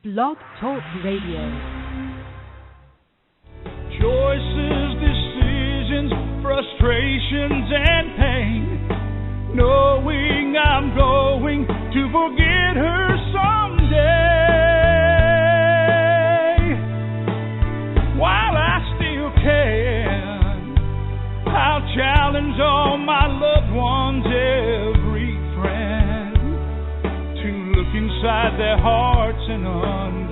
Blog Talk Radio. Choices, decisions, frustrations, and pain. Knowing I'm going to forget her someday. While I still can, I'll challenge all my loved ones, every friend, to look inside their hearts and understand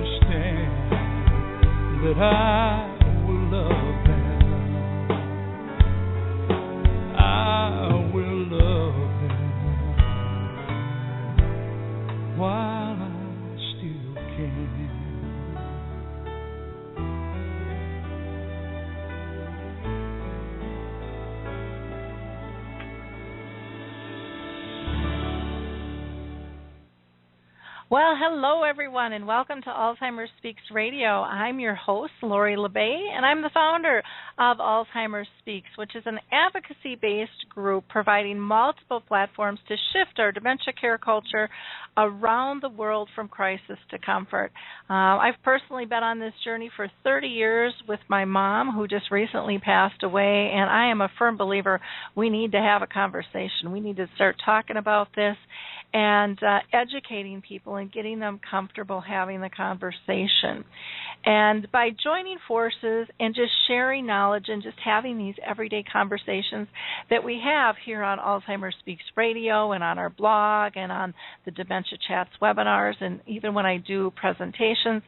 that I will love them. I will love them while I still can. Well, hello, everyone, and welcome to Alzheimer Speaks Radio. I'm your host, Lori LeBay, and I'm the founder of Alzheimer Speaks, which is an advocacy-based group providing multiple platforms to shift our dementia care culture around the world from crisis to comfort. I've personally been on this journey for 30 years with my mom, who just recently passed away, and I am a firm believer we need to have a conversation. We need to start talking about this and educating people and getting them comfortable having the conversation. And by joining forces and just sharing knowledge and just having these everyday conversations that we have here on Alzheimer Speaks Radio and on our blog and on the Dementia Chats webinars and even when I do presentations,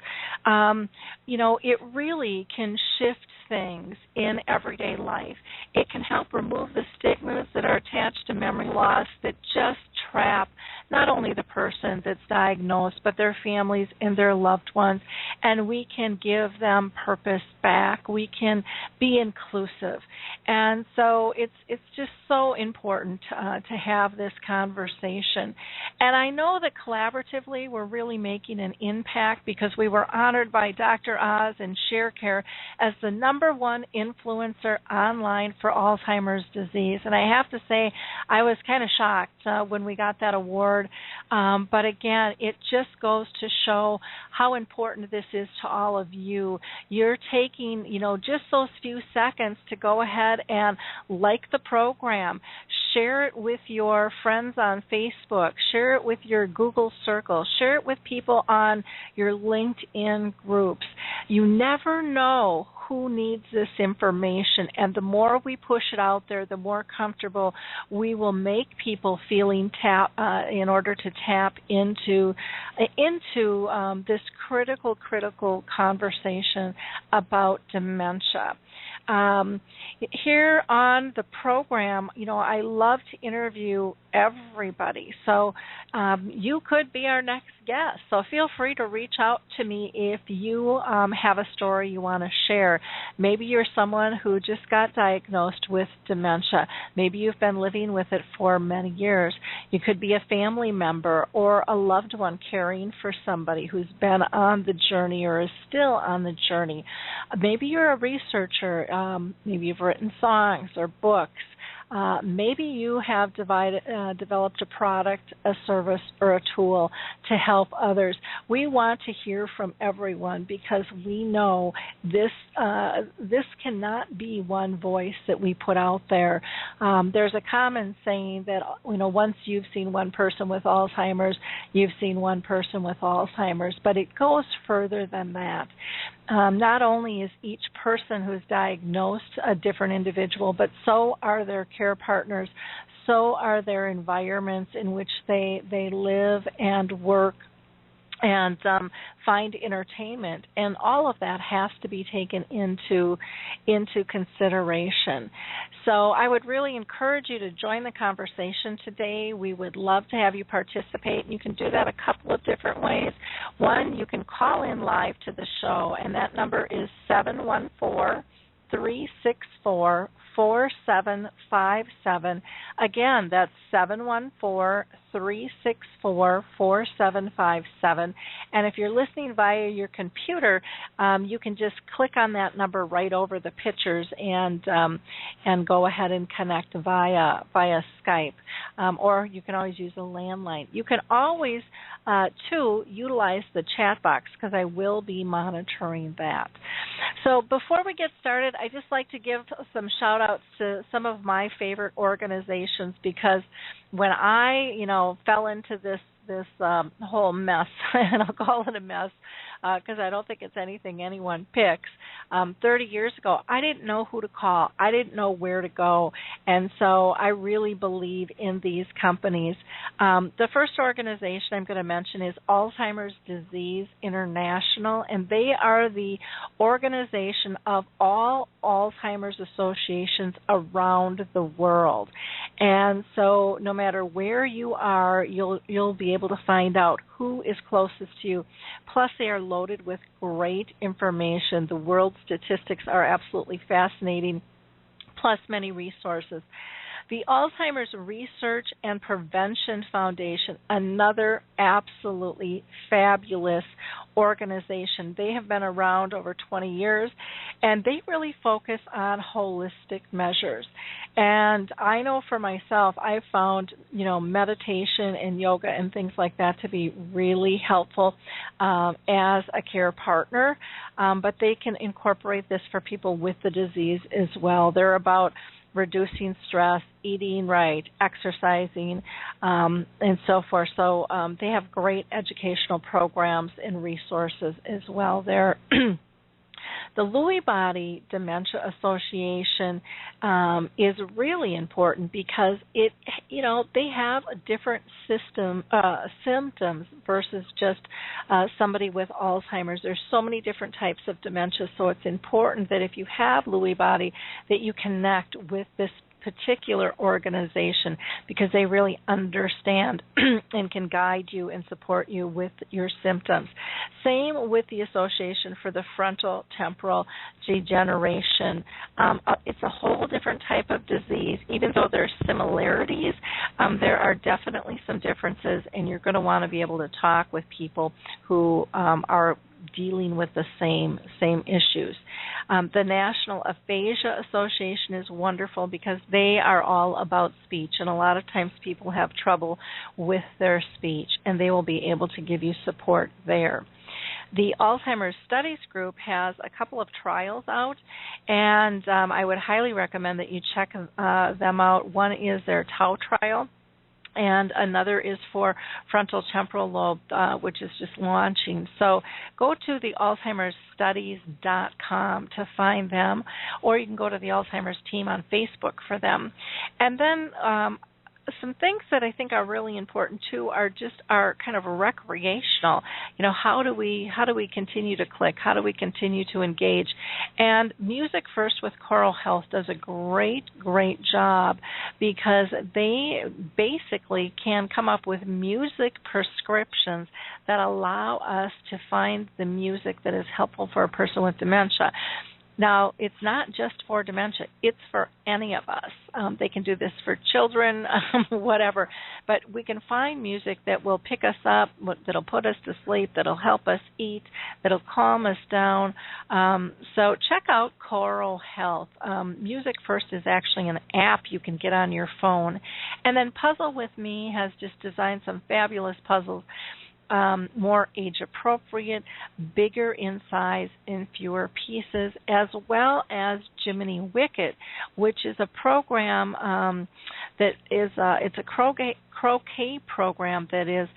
it really can shift things in everyday life. It can help remove the stigmas that are attached to memory loss that just trap not only the person that's diagnosed, but their families and their loved ones, and we can give them purpose back. We can be inclusive. And so it's just so important to have this conversation. And I know that collaboratively we're really making an impact because we were honored by Dr. Oz and ShareCare as the #1 influencer online for Alzheimer's disease. And I have to say, I was kind of shocked when we got that award. But again, it just goes to show how important this is to all of you. You're taking, just those few seconds to go ahead and like the program, share it with your friends on Facebook, share it with your Google Circle, share it with people on your LinkedIn groups. You never know who needs this information, and the more we push it out there, the more comfortable we will make people feeling in order to tap into this critical conversation about dementia. Here on the program, I love to interview everybody. So you could be our next guest. So feel free to reach out to me if you have a story you want to share. Maybe you're someone who just got diagnosed with dementia. Maybe you've been living with it for many years. You could be a family member or a loved one caring for somebody who's been on the journey or is still on the journey. Maybe you're a researcher. Maybe you've written songs or books. Maybe you have developed a product, a service, or a tool to help others. We want to hear from everyone because we know this cannot be one voice that we put out there. There's a common saying that once you've seen one person with Alzheimer's, you've seen one person with Alzheimer's, but it goes further than that. Not only is each person who's diagnosed a different individual, but so are their care partners, so are their environments in which they live and work and find entertainment, and all of that has to be taken into consideration. So I would really encourage you to join the conversation today. We would love to have you participate. You can do that a couple of different ways. One, you can call in live to the show, and that number is 714-364-4673. 714-364-4757. Again, that's 714-364-4757. And if you're listening via your computer, you can just click on that number right over the pictures and go ahead and connect via Skype. Or you can always use a landline. You can always, too, utilize the chat box because I will be monitoring that. So before we get started, I just like to give some shout-outs to some of my favorite organizations because when I, fell into this whole mess, and I'll call it a mess because I don't think it's anything anyone picks. 30 years ago, I didn't know who to call. I didn't know where to go. And so I really believe in these companies. The first organization I'm going to mention is Alzheimer's Disease International, and they are the organization of all Alzheimer's associations around the world. And so no matter where you are, you'll be able to find out who is closest to you. Plus, they are loaded with great information. The world statistics are absolutely fascinating, plus many resources. The Alzheimer's Research and Prevention Foundation, another absolutely fabulous organization. They have been around over 20 years, and they really focus on holistic measures. And I know for myself, I've found, meditation and yoga and things like that to be really helpful as a care partner, but they can incorporate this for people with the disease as well. They're about reducing stress, eating right, exercising, and so forth. So they have great educational programs and resources as well there. The Lewy Body Dementia Association is really important because they have a different symptoms versus just somebody with Alzheimer's. There's so many different types of dementia, so it's important that if you have Lewy body that you connect with this particular organization because they really understand and can guide you and support you with your symptoms. Same with the Association for the Frontal Temporal Degeneration. It's a whole different type of disease. Even though there are similarities, there are definitely some differences, and you're going to want to be able to talk with people who are dealing with the same issues. The National Aphasia Association is wonderful because they are all about speech, and a lot of times people have trouble with their speech, and they will be able to give you support there. The Alzheimer's Studies Group has a couple of trials out, and I would highly recommend that you check them out. One is their Tau trial, and another is for frontal temporal lobe, which is just launching. So go to the alzheimersstudies.com to find them, or you can go to the Alzheimer's team on Facebook for them. And then some things that I think are really important too are kind of recreational. How do we continue to click? How do we continue to engage? And Music First with Choral Health does a great job because they basically can come up with music prescriptions that allow us to find the music that is helpful for a person with dementia. Now, it's not just for dementia. It's for any of us. They can do this for children, whatever. But we can find music that will pick us up, that'll put us to sleep, that'll help us eat, that'll calm us down. So check out Choral Health. Music First is actually an app you can get on your phone. And then Puzzle With Me has just designed some fabulous puzzles. More age-appropriate, bigger in size, in fewer pieces, as well as Jiminy Wicket, which is a program that is it's a croquet program that is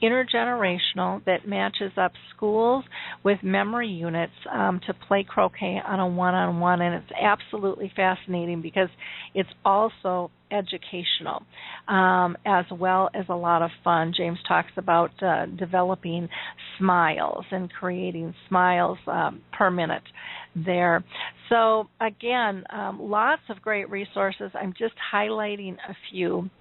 intergenerational, that matches up schools with memory units to play croquet on a one-on-one, and it's absolutely fascinating because it's also educational as well as a lot of fun. James talks about developing smiles and creating smiles per minute there. So again, lots of great resources. I'm just highlighting a few.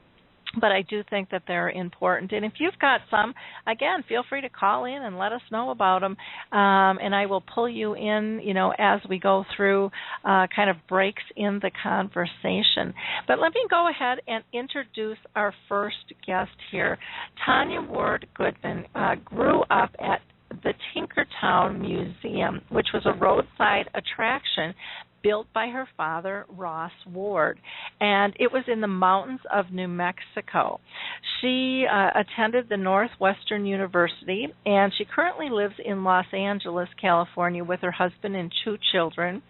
but I do think that they're important. And if you've got some, again, feel free to call in and let us know about them, and I will pull you in, as we go through kind of breaks in the conversation. But let me go ahead and introduce our first guest here. Tanya Ward Goodman grew up at the Tinkertown Museum, which was a roadside attraction built by her father, Ross Ward, and it was in the mountains of New Mexico. She attended the Northwestern University, and she currently lives in Los Angeles, California, with her husband and 2 children.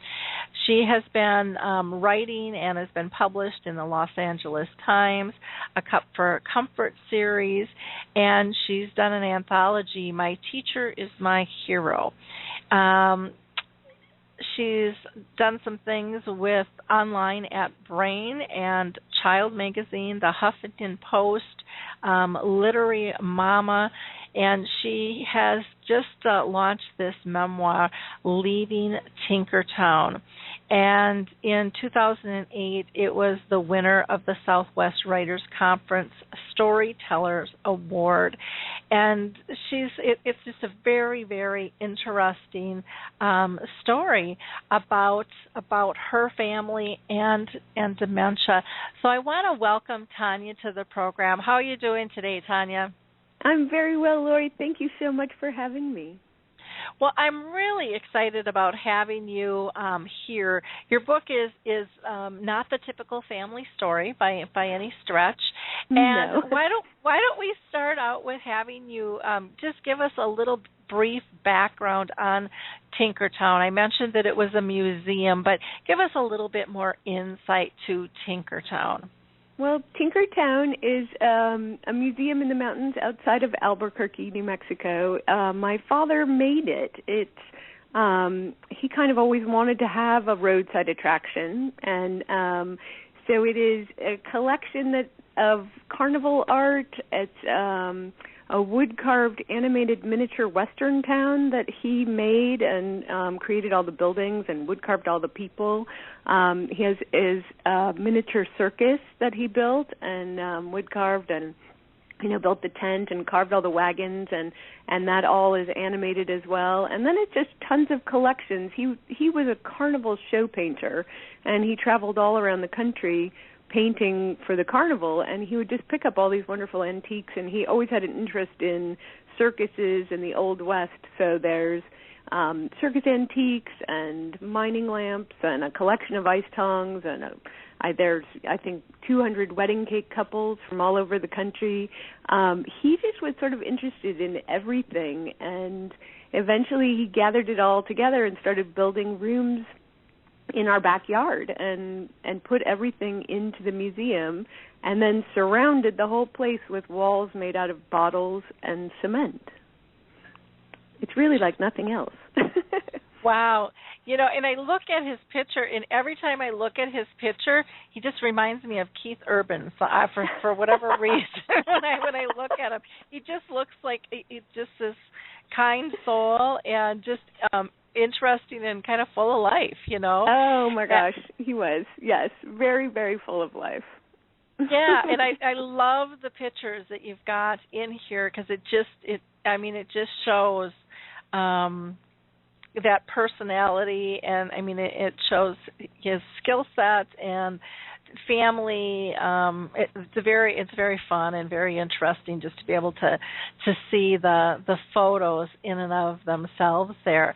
She has been writing and has been published in the Los Angeles Times, a Cup for Comfort series, and she's done an anthology, My Teacher is My Hero. She's done some things with online at Brain and Child Magazine, the Huffington Post, Literary Mama, and she has just launched this memoir, Leaving Tinkertown. And in 2008, it was the winner of the Southwest Writers Conference Storytellers Award. And it's just a very, very interesting story about her family and dementia. So I want to welcome Tanya to the program. How are you doing today, Tanya? I'm very well, Lori. Thank you so much for having me. Well, I'm really excited about having you here. Your book is not the typical family story by any stretch. And no. why don't we start out with having you just give us a little brief background on Tinkertown. I mentioned that it was a museum, but give us a little bit more insight to Tinkertown. Well, Tinkertown is a museum in the mountains outside of Albuquerque, New Mexico. My father made it. He kind of always wanted to have a roadside attraction, and so it is a collection of carnival art. It's a wood-carved animated miniature western town that he made and created all the buildings and wood-carved all the people. He has his miniature circus that he built and wood-carved and built the tent and carved all the wagons, and that all is animated as well. And then it's just tons of collections. He was a carnival show painter, and he traveled all around the country painting for the carnival, and he would just pick up all these wonderful antiques, and he always had an interest in circuses in the Old West. So there's circus antiques and mining lamps and a collection of ice tongs, and there's, I think, 200 wedding cake couples from all over the country. He just was sort of interested in everything, and eventually he gathered it all together and started building rooms in our backyard and put everything into the museum, and then surrounded the whole place with walls made out of bottles and cement. It's really like nothing else. Wow. And I look at his picture, and every time I look at his picture, he just reminds me of Keith Urban. So for whatever reason, when I look at him, he just looks like just this kind soul and just interesting and kind of full of life, Oh my gosh, he was. Yes, very, very full of life. Yeah, and I love the pictures that you've got in here because it just shows that personality, and it shows his skill set and family. It's very fun and very interesting just to be able to see the photos in and of themselves there.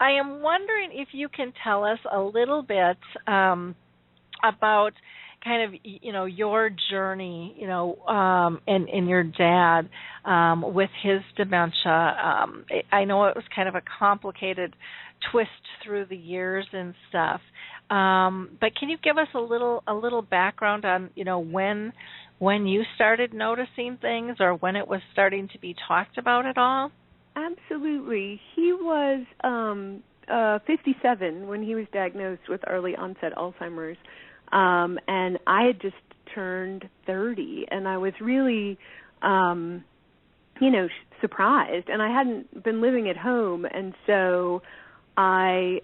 I am wondering if you can tell us a little bit about kind of your journey, and your dad with his dementia. I know it was kind of a complicated twist through the years and stuff. But can you give us a little background on when you started noticing things or when it was starting to be talked about at all? Absolutely. He was 57 when he was diagnosed with early onset Alzheimer's. And I had just turned 30, and I was really, surprised. And I hadn't been living at home, and so I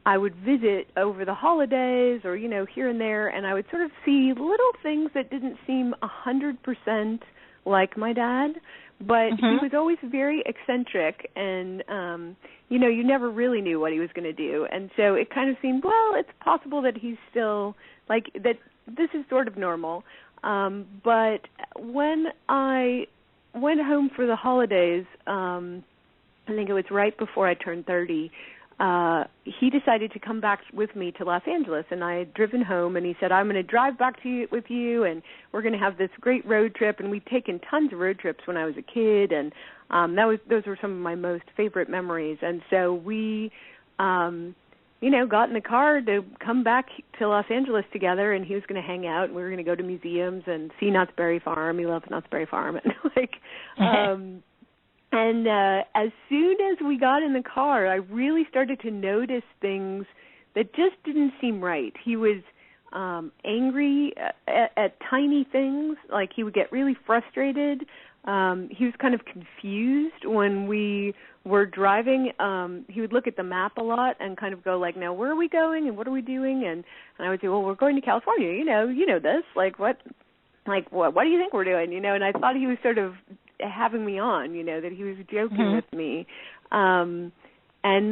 I would visit over the holidays or, here and there, and I would sort of see little things that didn't seem 100% like my dad, but he was always very eccentric, and, you never really knew what he was going to do. And so it kind of seemed, well, it's possible that he's still, that this is sort of normal. But when I went home for the holidays, I think it was right before I turned 30, he decided to come back with me to Los Angeles, and I had driven home, and he said, I'm going to drive back with you, and we're going to have this great road trip. And we'd taken tons of road trips when I was a kid, and those were some of my most favorite memories. And so we, got in the car to come back to Los Angeles together, and he was going to hang out, and we were going to go to museums and see Knott's Berry Farm. He loves Knott's Berry Farm. And as soon as we got in the car, I really started to notice things that just didn't seem right. He was angry at tiny things, like he would get really frustrated. He was kind of confused when we were driving. He would look at the map a lot and kind of go like, now where are we going and what are we doing? And I would say, well, we're going to California. You know this. What do you think we're doing? And I thought he was sort of having me on, that he was joking with me. And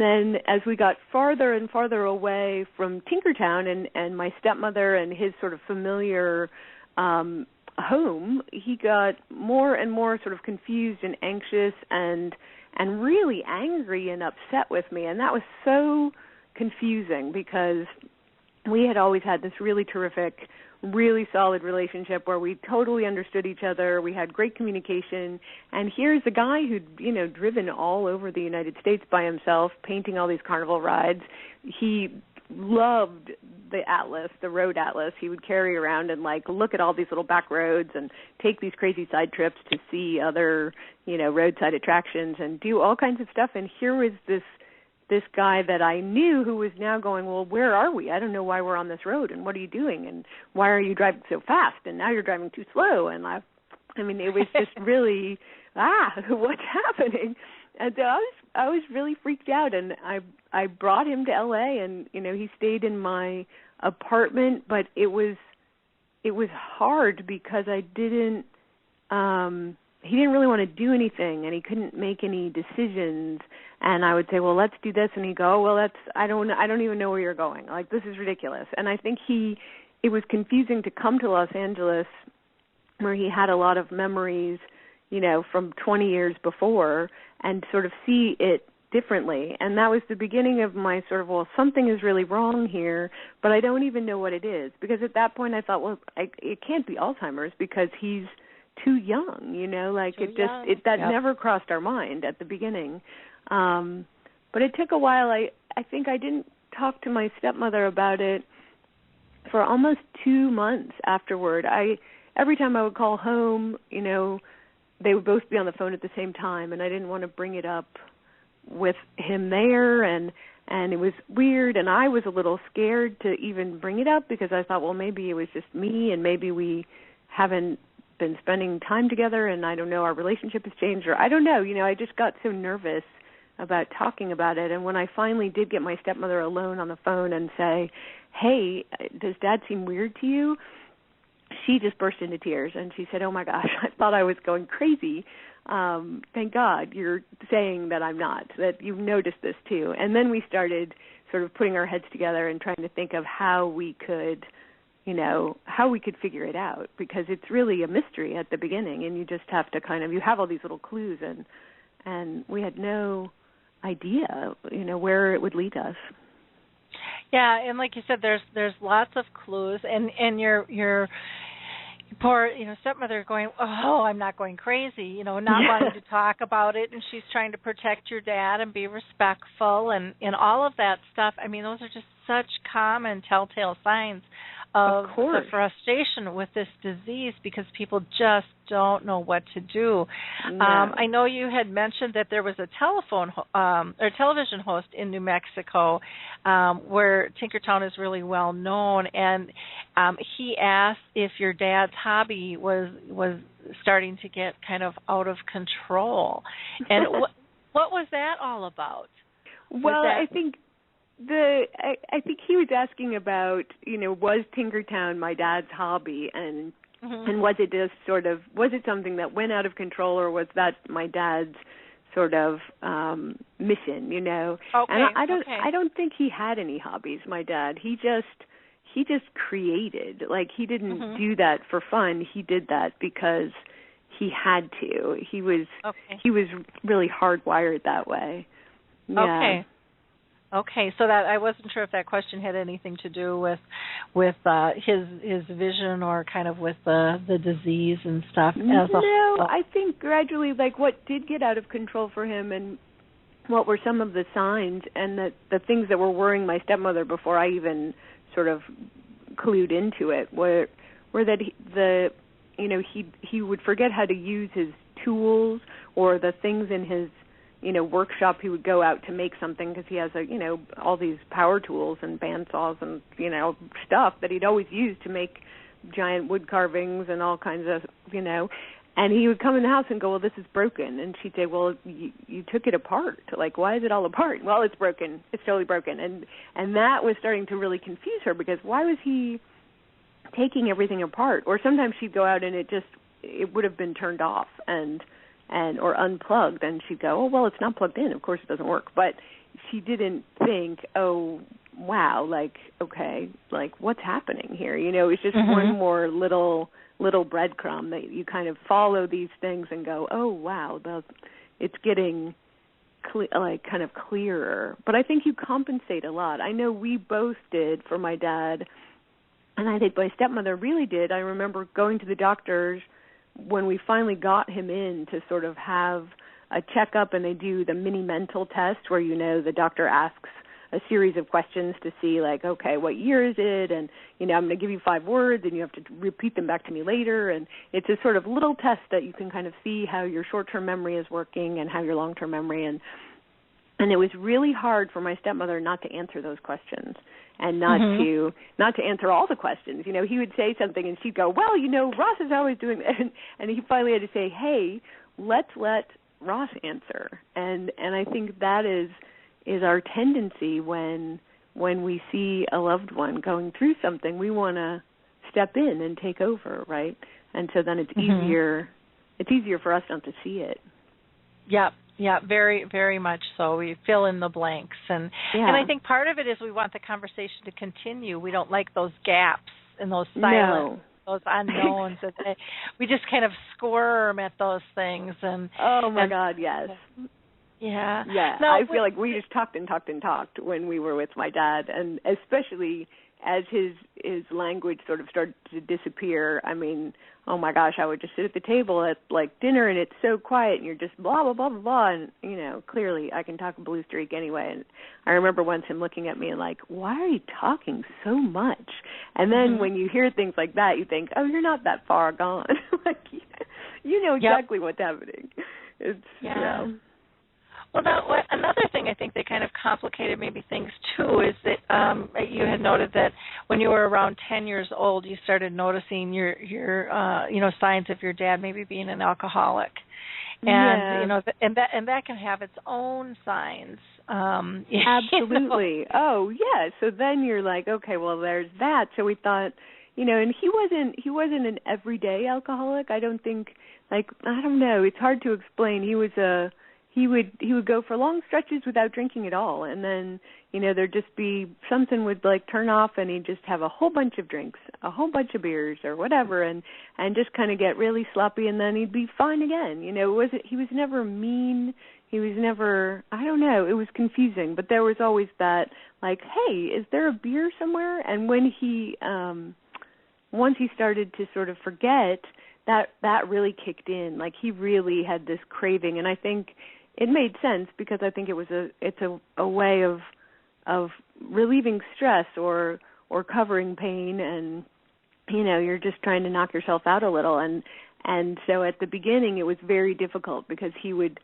then as we got farther and farther away from Tinkertown and my stepmother and his sort of familiar home, he got more and more sort of confused and anxious and really angry and upset with me. And that was so confusing because we had always had this really terrific, really solid relationship where we totally understood each other. We had great communication. And here's a guy who'd, driven all over the United States by himself, painting all these carnival rides. He loved the atlas, the road atlas. He would carry around and look at all these little back roads and take these crazy side trips to see other, roadside attractions and do all kinds of stuff. And here was this guy that I knew who was now going, well, where are we? I don't know why we're on this road, and what are you doing, and why are you driving so fast, and now you're driving too slow. And it was just really, what's happening? And so I was really freaked out, and I brought him to L.A., and, he stayed in my apartment, but it was hard because I didn't, he didn't really want to do anything, and he couldn't make any decisions. And I would say, well, let's do this, and he'd go, oh, well, I don't even know where you're going. This is ridiculous. And I think it was confusing to come to Los Angeles, where he had a lot of memories, from 20 years before, and sort of see it differently. And that was the beginning of my sort of, well, something is really wrong here, but I don't even know what it is. Because at that point I thought, well, it can't be Alzheimer's because he's too young, that never crossed our mind at the beginning. But it took a while. I think I didn't talk to my stepmother about it for almost 2 months afterward. Every time I would call home, they would both be on the phone at the same time, and I didn't want to bring it up with him there, and it was weird, and I was a little scared to even bring it up because I thought, well, maybe it was just me, and maybe we haven't been spending time together, and I don't know, our relationship has changed, or I don't know, I just got so nervous about talking about it. And when I finally did get my stepmother alone on the phone and say, hey, does Dad seem weird to you? She just burst into tears, and she said, oh my gosh, I thought I was going crazy. Thank God you're saying that I'm not, that you've noticed this too. And then we started sort of putting our heads together and trying to think of how we could figure it out, because it's really a mystery at the beginning, and you just have to you have all these little clues, and we had no idea, where it would lead us. Yeah, and like you said, there's lots of clues, and your poor, stepmother going, oh, I'm not going crazy, not wanting to talk about it, and she's trying to protect your dad and be respectful, and all of that stuff. Those are just such common telltale signs of the frustration with this disease, because people just don't know what to do. No. I know you had mentioned that there was a television host in New Mexico where Tinkertown is really well known, and he asked if your dad's hobby was starting to get kind of out of control. And what was that all about? Well, I think I think he was asking about, was Tinkertown my dad's hobby, and was it just was it something that went out of control, or was that my dad's sort of mission, Okay, and I don't think he had any hobbies, my dad. He just created. Like, he didn't do that for fun. He did that because he had to. He was really hardwired that way. Yeah. Okay, so that I wasn't sure if that question had anything to do with his vision, or kind of with the disease and stuff. I think gradually, like, what did get out of control for him, and what were some of the signs, and the things that were worrying my stepmother before I even sort of clued into it, were that he would forget how to use his tools, or the things in his workshop. He would go out to make something because he has all these power tools and bandsaws and stuff that he'd always used to make giant wood carvings and all kinds of and he would come in the house and go, well, this is broken, and she'd say, well, you took it apart, like, why is it all apart? Well, it's broken, it's totally broken. And that was starting to really confuse her, because why was he taking everything apart? Or sometimes she'd go out and it would have been turned off or unplugged, and she'd go, oh, well, it's not plugged in, of course it doesn't work. But she didn't think, oh, wow, like, okay, like, what's happening here? It's just one more little breadcrumb that you kind of follow these things and go, oh, wow, it's getting kind of clearer. But I think you compensate a lot. I know we both did for my dad, and I think my stepmother really did. I remember going to the doctors when we finally got him in to sort of have a checkup, and they do the mini mental test where, the doctor asks a series of questions to see, like, okay, what year is it? And, I'm going to give you 5 words, and you have to repeat them back to me later. And it's a sort of little test that you can kind of see how your short-term memory is working and how your long-term memory. And it was really hard for my stepmother not to answer those questions, and not to answer all the questions. He would say something, and she'd go, well, Ross is always doing that. And he finally had to say, hey, let's let Ross answer. And I think that is our tendency when we see a loved one going through something. We want to step in and take over, right? And so then it's easier for us not to see it. Yeah, very, very much so. We fill in the blanks, and I think part of it is we want the conversation to continue. We don't like those gaps and those silence, those unknowns. We just kind of squirm at those things. And oh my God, yes. Yeah. Yeah, no, I feel like we just talked and talked and talked when we were with my dad, and especially as his language sort of started to disappear. I mean, oh my gosh, I would just sit at the table at like dinner, and it's so quiet, and you're just blah blah blah blah blah, and clearly I can talk a blue streak anyway. And I remember once him looking at me and like, why are you talking so much? And then when you hear things like that, you think, oh, you're not that far gone. Like, you know exactly what's happening. It's Well, now, another thing I think that kind of complicated maybe things too is that you had noted that when you were around 10 years old, you started noticing your signs of your dad maybe being an alcoholic, and and that can have its own signs. Absolutely. Oh yeah. So then you're like, okay, well, there's that. So we thought, and he wasn't an everyday alcoholic. I don't think. I don't know. It's hard to explain. He would go for long stretches without drinking at all, and then there'd just be something would like turn off, and he'd just have a whole bunch of drinks, a whole bunch of beers or whatever, and just kind of get really sloppy, and then he'd be fine again. He was never mean. He was never, I don't know. It was confusing, but there was always that like, hey, is there a beer somewhere? And when once he started to sort of forget, that really kicked in. Like, he really had this craving, and I think it made sense because I think it's a way of relieving stress or covering pain, and you're just trying to knock yourself out a little, and so at the beginning it was very difficult because he would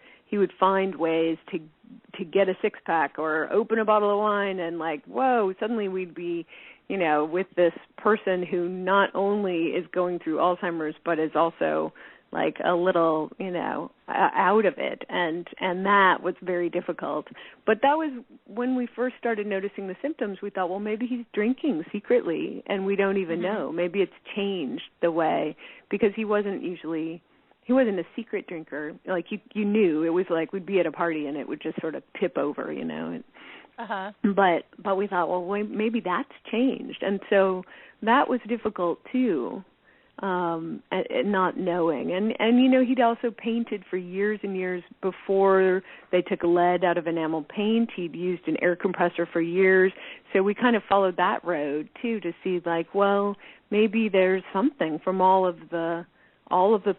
find ways to get a 6-pack or open a bottle of wine, and like, whoa, suddenly we'd be with this person who not only is going through Alzheimer's but is also like a little, out of it, and that was very difficult. But that was when we first started noticing the symptoms. We thought, well, maybe he's drinking secretly, and we don't even know. Maybe it's changed the way, because he wasn't a secret drinker. Like you knew, it was like we'd be at a party and it would just sort of tip over, But we thought, well, maybe that's changed, and so that was difficult too. Not knowing, and he'd also painted for years and years before they took lead out of enamel paint. He'd used an air compressor for years, so we kind of followed that road too to see, like, well, maybe there's something from all of the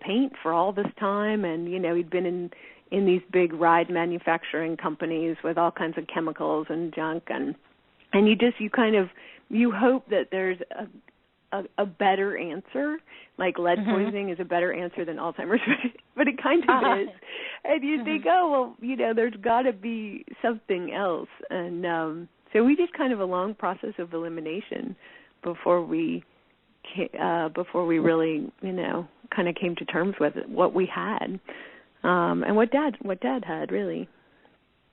paint for all this time, and he'd been in these big ride manufacturing companies with all kinds of chemicals and junk, and you hope that there's a better answer, like lead poisoning is a better answer than Alzheimer's, but it kind of is. And you think, oh, well, there's got to be something else. And so we did kind of a long process of elimination before we really, kind of came to terms with what we had, and what Dad had, really.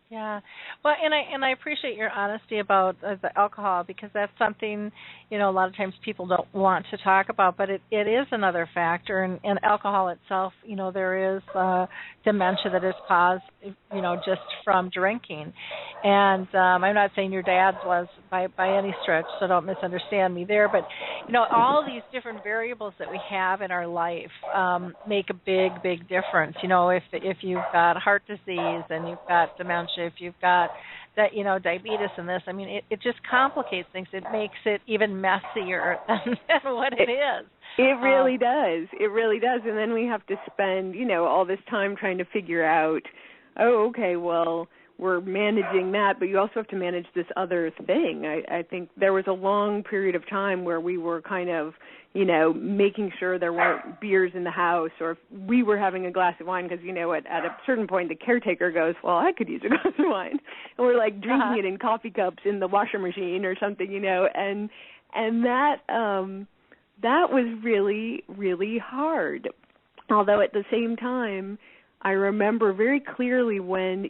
Yeah, well, and I appreciate your honesty about the alcohol, because that's something, a lot of times people don't want to talk about, but it is another factor, and alcohol itself, there is dementia that is caused, just from drinking, and I'm not saying your dad's was by any stretch, so don't misunderstand me there, but, all these different variables that we have in our life make a big difference. If you've got heart disease and you've got dementia, if you've got that, diabetes and this, it just complicates things. It makes it even messier than what it is. It really does. It really does. And then we have to spend, all this time trying to figure out, oh, okay, well, we're managing that, but you also have to manage this other thing. I think there was a long period of time where we were kind of, making sure there weren't beers in the house, or if we were having a glass of wine, because, at a certain point the caretaker goes, well, I could use a glass of wine. And we're like drinking it in coffee cups in the washer machine or something, and that was really, really hard. Although at the same time, I remember very clearly when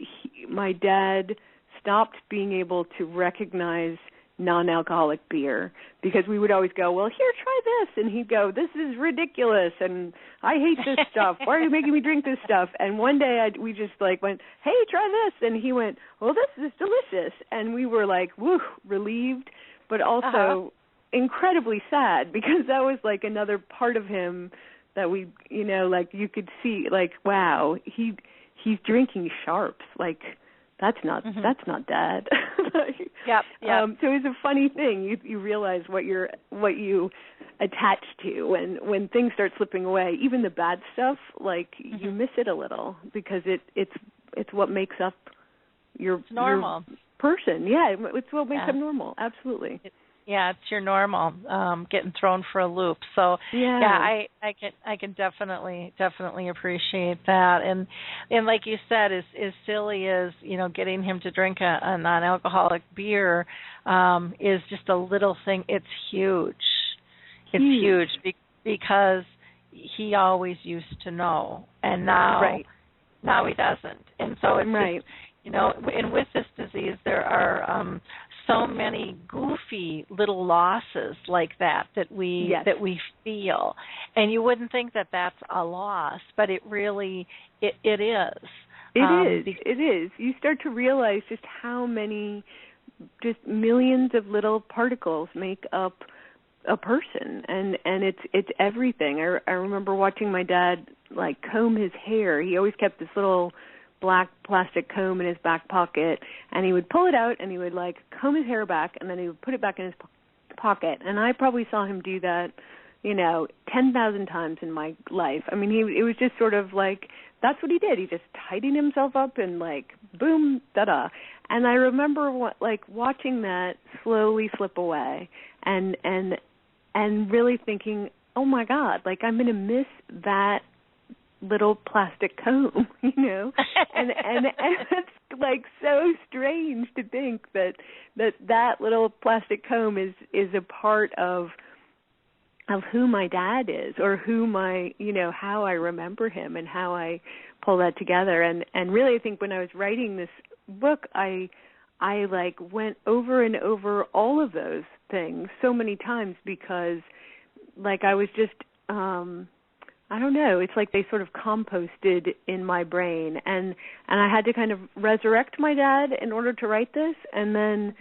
my dad stopped being able to recognize non-alcoholic beer, because we would always go, well, here, try this. And he'd go, this is ridiculous, and I hate this stuff. Why are you making me drink this stuff? And one day we just went, hey, try this. And he went, well, this is delicious. And we were like, woo, relieved, but also incredibly sad, because that was another part of him that we, you could see, wow, he's drinking sharps. That's not Dad. Yep. So it's a funny thing. You realize what you attach to, and when things start slipping away, even the bad stuff, you miss it a little, because it's what makes up your person. Yeah, it's what makes up normal. Absolutely. It's your normal, getting thrown for a loop. So I can definitely appreciate that. And like you said, as silly as getting him to drink a non-alcoholic beer is just a little thing. It's huge. It's huge because he always used to know, and now he doesn't. And so it's just, and with this disease, there are so many goofy little losses like that we feel, and you wouldn't think that that's a loss, but it really it is. It is. You start to realize just how many, just millions of little particles make up a person, and it's everything. I remember watching my dad comb his hair. He always kept this little black plastic comb in his back pocket, and he would pull it out and he would comb his hair back, and then he would put it back in his pocket. And I probably saw him do that 10,000 times in my life. It was just sort of that's what he did. He just tidied himself up and boom, da-da. And I remember watching that slowly slip away, and really thinking, oh my God, I'm going to miss that little plastic comb, and it's so strange to think that little plastic comb is a part of who my dad is, or who how I remember him and how I pull that together. And really, I think when I was writing this book, I like went over and over all of those things so many times, because like I was just I don't know, it's like they sort of composted in my brain, and I had to kind of resurrect my dad in order to write this, and then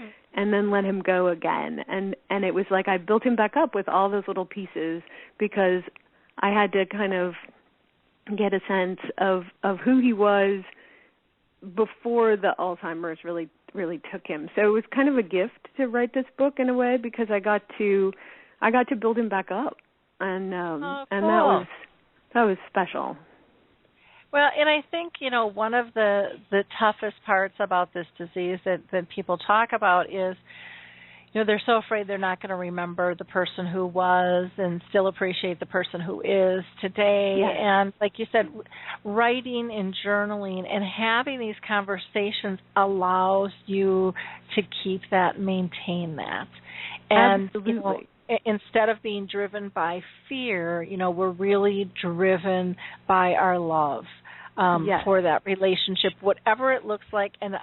let him go again, and it was like I built him back up with all those little pieces, because I had to kind of get a sense of who he was before the Alzheimer's really took him. So it was kind of a gift to write this book in a way, because I got to build him back up, and cool. and that was special. Well, and I think, one of the toughest parts about this disease that people talk about is, they're so afraid they're not going to remember the person who was and still appreciate the person who is today. Yes. And like you said, writing and journaling and having these conversations allows you to keep that, maintain that. And, absolutely. Instead of being driven by fear, we're really driven by our love Yes. for that relationship, whatever it looks like, and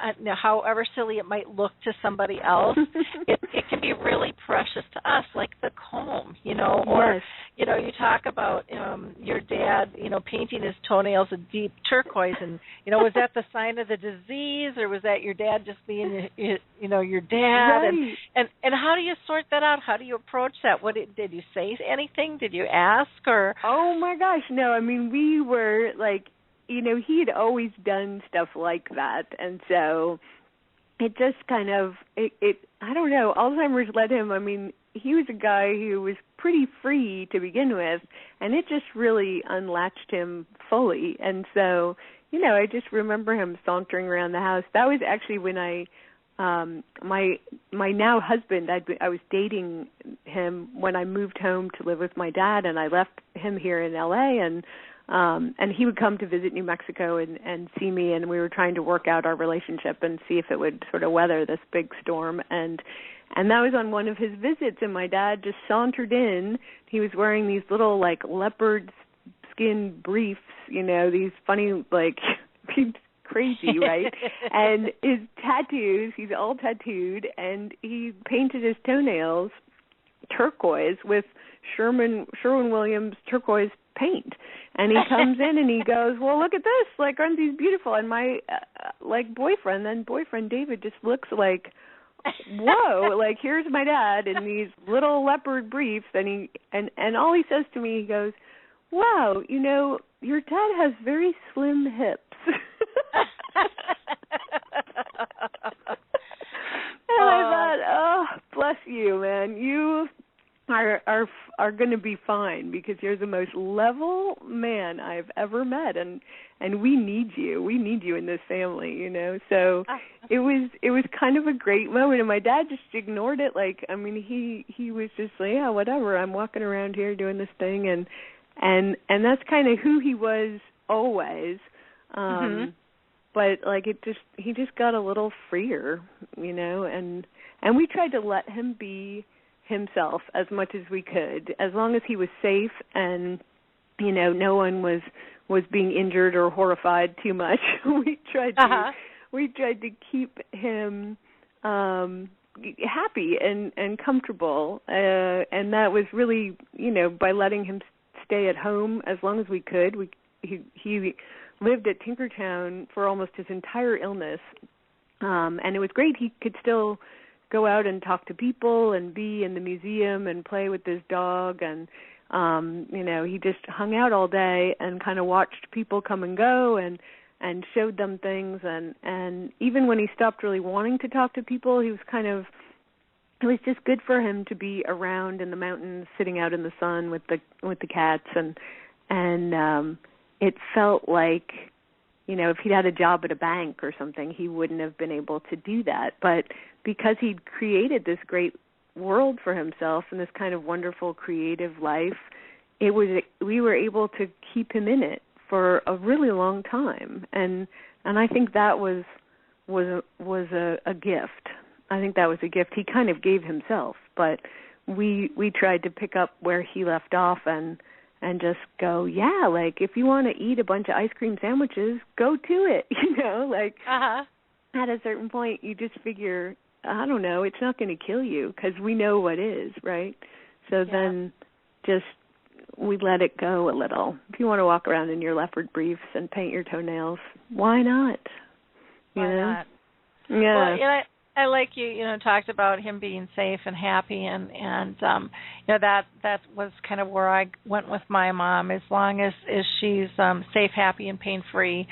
however silly it might look to somebody else, it can be really precious to us, like the comb, or, yes. You talk about your dad, painting his toenails a deep turquoise, and, was that the sign of the disease, or was that your dad just being, your dad? Right. And how do you sort that out? How do you approach that? Did you say anything? Did you ask? Or? Oh, my gosh, no, I mean, we were, like, he had always done stuff like that, and so it just kind of, I don't know, Alzheimer's led him, I mean, he was a guy who was pretty free to begin with, and it just really unlatched him fully, and so, I just remember him sauntering around the house. That was actually when my now husband, I was dating him when I moved home to live with my dad, and I left him here in L.A., and he would come to visit New Mexico and see me, and we were trying to work out our relationship and see if it would sort of weather this big storm. And that was on one of his visits, and my dad just sauntered in. He was wearing these little, like, leopard skin briefs, these funny, like, crazy, right? And his tattoos, he's all tattooed, and he painted his toenails turquoise with Sherwin-Williams turquoise paint. And he comes in and he goes, well, look at this, like, aren't these beautiful? And my, boyfriend David just looks like, whoa, like, here's my dad in these little leopard briefs, and all he says to me, he goes, wow, your dad has very slim hips. And I thought, oh, bless you, man. You are going to be fine, because you're the most level man I've ever met, and we need you. We need you in this family, So it was kind of a great moment, and my dad just ignored it. Like, I mean, he was just like, yeah, whatever. I'm walking around here doing this thing, and that's kind of who he was always. But like he just got a little freer, and we tried to let him be himself as much as we could, as long as he was safe and no one was being injured or horrified too much. We tried to keep him happy and comfortable, and that was really by letting him stay at home as long as we could. He lived at Tinkertown for almost his entire illness, and it was great. He could still go out and talk to people and be in the museum and play with his dog, and he just hung out all day and kind of watched people come and go and showed them things, and even when he stopped really wanting to talk to people, it was just good for him to be around in the mountains, sitting out in the sun with the cats, and it felt like, if he'd had a job at a bank or something, he wouldn't have been able to do that. But because he'd created this great world for himself and this kind of wonderful creative life, we were able to keep him in it for a really long time. And I think that was a gift. I think that was a gift he kind of gave himself, but we tried to pick up where he left off and just go, yeah, like if you want to eat a bunch of ice cream sandwiches, go to it, like at a certain point you just figure, I don't know, it's not going to kill you because we know what is, right? So then just we let it go a little. If you want to walk around in your leopard briefs and paint your toenails, why not? Why not? Yeah. Well, I like you talked about him being safe and happy, and that was kind of where I went with my mom. As long as she's safe, happy, and pain-free,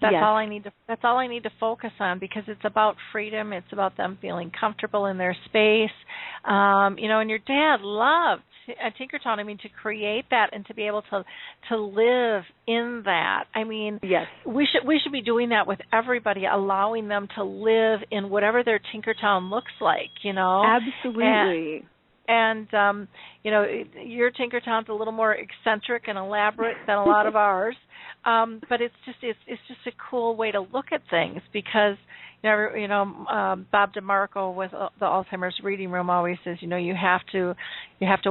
that's all I need to. That's all I need to focus on, because it's about freedom. It's about them feeling comfortable in their space. And your dad loved Tinkertown. I mean, to create that and to be able to live in that. I mean, yes, we should be doing that with everybody, allowing them to live in whatever their Tinkertown looks like. Absolutely. And your Tinkertown's a little more eccentric and elaborate than a lot of ours, but it's just a cool way to look at things, because Bob DeMarco with the Alzheimer's Reading Room always says, you have to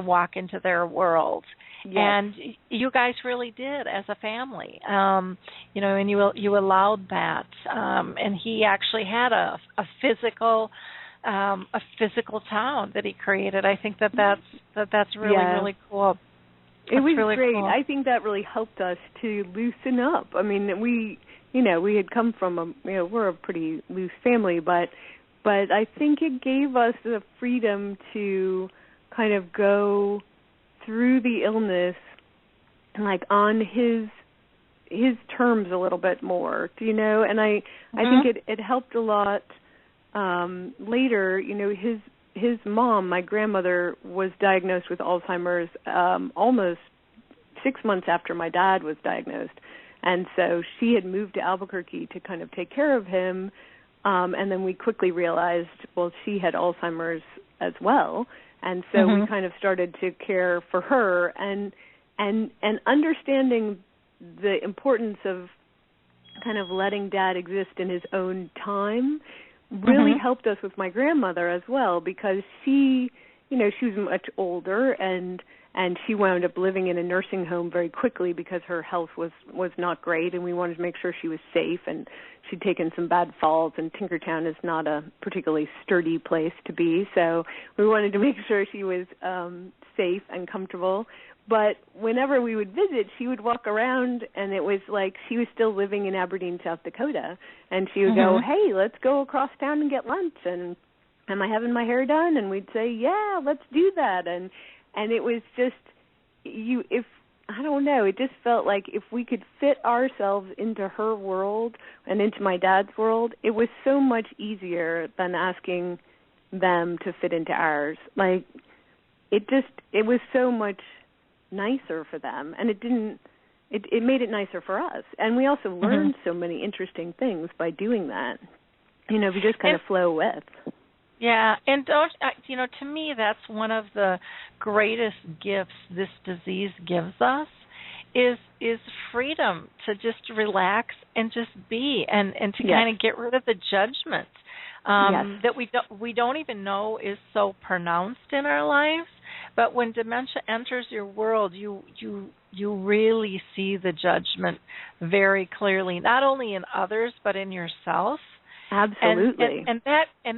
walk into their world. Yes. And you guys really did as a family, and you allowed that, and he actually had a physical town that he created. I think that's really really cool. It was really great. cool. I think that really helped us to loosen up. I mean, we had come from we're a pretty loose family, but I think it gave us the freedom to kind of go through the illness like on his terms a little bit more, and I think it helped a lot. Later, his mom, my grandmother, was diagnosed with Alzheimer's almost 6 months after my dad was diagnosed. And so she had moved to Albuquerque to kind of take care of him. And then we quickly realized, well, she had Alzheimer's as well. And so we kind of started to care for her and understanding the importance of kind of letting Dad exist in his own time really helped us with my grandmother as well, because she was much older and she wound up living in a nursing home very quickly because her health was not great, and we wanted to make sure she was safe, and she'd taken some bad falls, and Tinkertown is not a particularly sturdy place to be, so we wanted to make sure she was safe and comfortable. But whenever we would visit, she would walk around, and it was like she was still living in Aberdeen, South Dakota. And she would go, hey, let's go across town and get lunch. And am I having my hair done? And we'd say, yeah, let's do that. And it was just, I don't know, it just felt like if we could fit ourselves into her world and into my dad's world, it was so much easier than asking them to fit into ours. Like, it was so much nicer for them, and it made it nicer for us, and we also learned so many interesting things by doing that. We just kind of flow with. Yeah, and to me, that's one of the greatest gifts this disease gives us is freedom to just relax and just be, and to kind of get rid of the judgment that we don't even know is so pronounced in our lives. But when dementia enters your world, you really see the judgment very clearly, not only in others but in yourself. Absolutely. And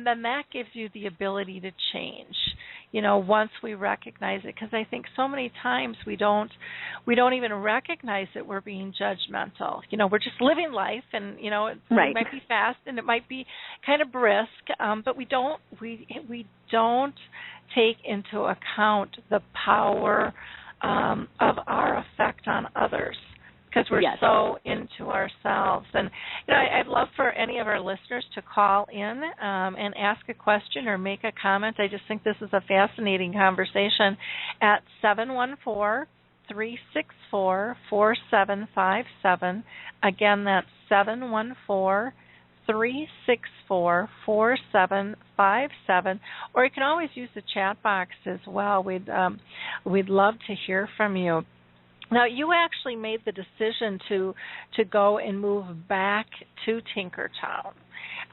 then that gives you the ability to change, once we recognize it, because I think so many times we don't even recognize that we're being judgmental. We're just living life, and it might be fast and it might be kind of brisk, but we don't take into account the power of our effect on others, because we're so into ourselves. And I'd love for any of our listeners to call in and ask a question or make a comment. I just think this is a fascinating conversation at 714-364-4757. Again, that's 714-364-4757, or you can always use the chat box as well. We'd love to hear from you. Now, you actually made the decision to go and move back to Tinkertown.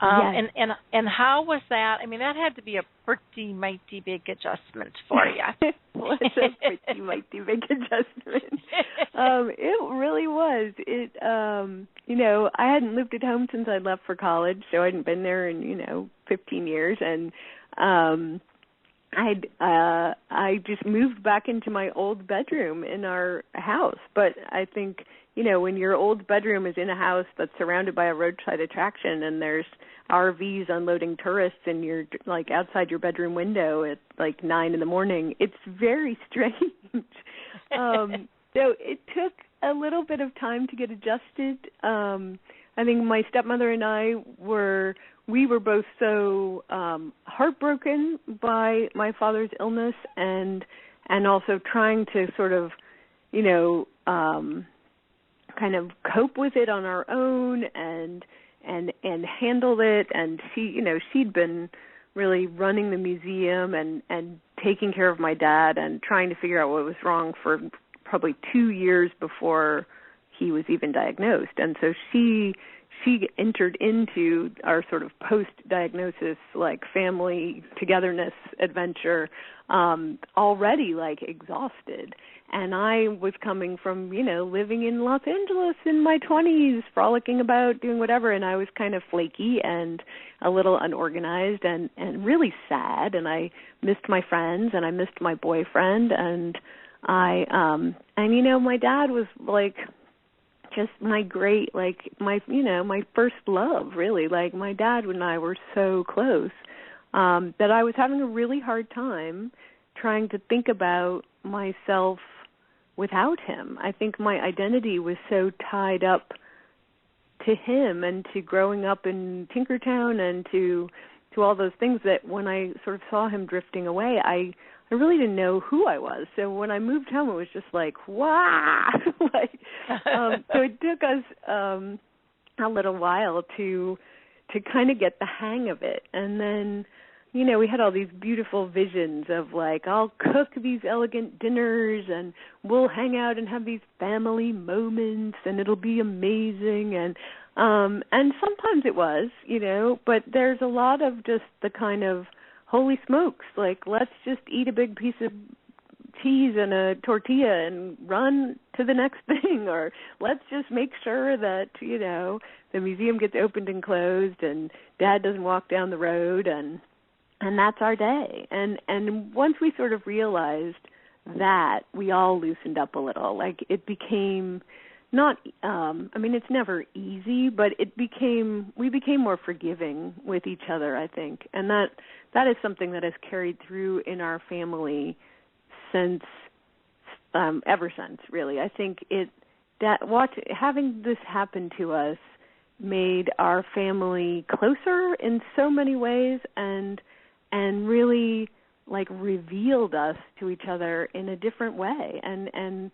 Yes. And how was that? I mean, that had to be a pretty mighty big adjustment for you. It was a pretty mighty big adjustment. It really was. It, I hadn't lived at home since I left for college, so I hadn't been there in 15 years, and I just moved back into my old bedroom in our house. But I think, when your old bedroom is in a house that's surrounded by a roadside attraction and there's RVs unloading tourists and you're like outside your bedroom window at like 9 a.m, it's very strange. So it took a little bit of time to get adjusted. I think my stepmother and I were both so heartbroken by my father's illness and also trying to sort of, kind of cope with it on our own and handle it. And she'd been really running the museum and taking care of my dad and trying to figure out what was wrong for probably 2 years before he was even diagnosed. And so she entered into our sort of post-diagnosis, like, family togetherness adventure already, like, exhausted. And I was coming from, living in Los Angeles in my 20s, frolicking about, doing whatever, and I was kind of flaky and a little unorganized and really sad, and I missed my friends and I missed my boyfriend, and my dad was, like, just my great, like, my first love, really. Like, my dad and I were so close that I was having a really hard time trying to think about myself without him. I think my identity was so tied up to him and to growing up in Tinkertown and to all those things that when I sort of saw him drifting away, I really didn't know who I was. So when I moved home, it was just like, wow. So it took us a little while to kind of get the hang of it. And then, we had all these beautiful visions of, like, I'll cook these elegant dinners and we'll hang out and have these family moments and it'll be amazing. And sometimes it was, but there's a lot of just the kind of, holy smokes, like, let's just eat a big piece of cheese and a tortilla and run to the next thing, or let's just make sure that, the museum gets opened and closed and Dad doesn't walk down the road, and that's our day. And once we sort of realized that, we all loosened up a little. Like, it became not, it's never easy, but we became more forgiving with each other, I think. And that is something that has carried through in our family ever since, really. I think having this happen to us made our family closer in so many ways and really, like, revealed us to each other in a different way and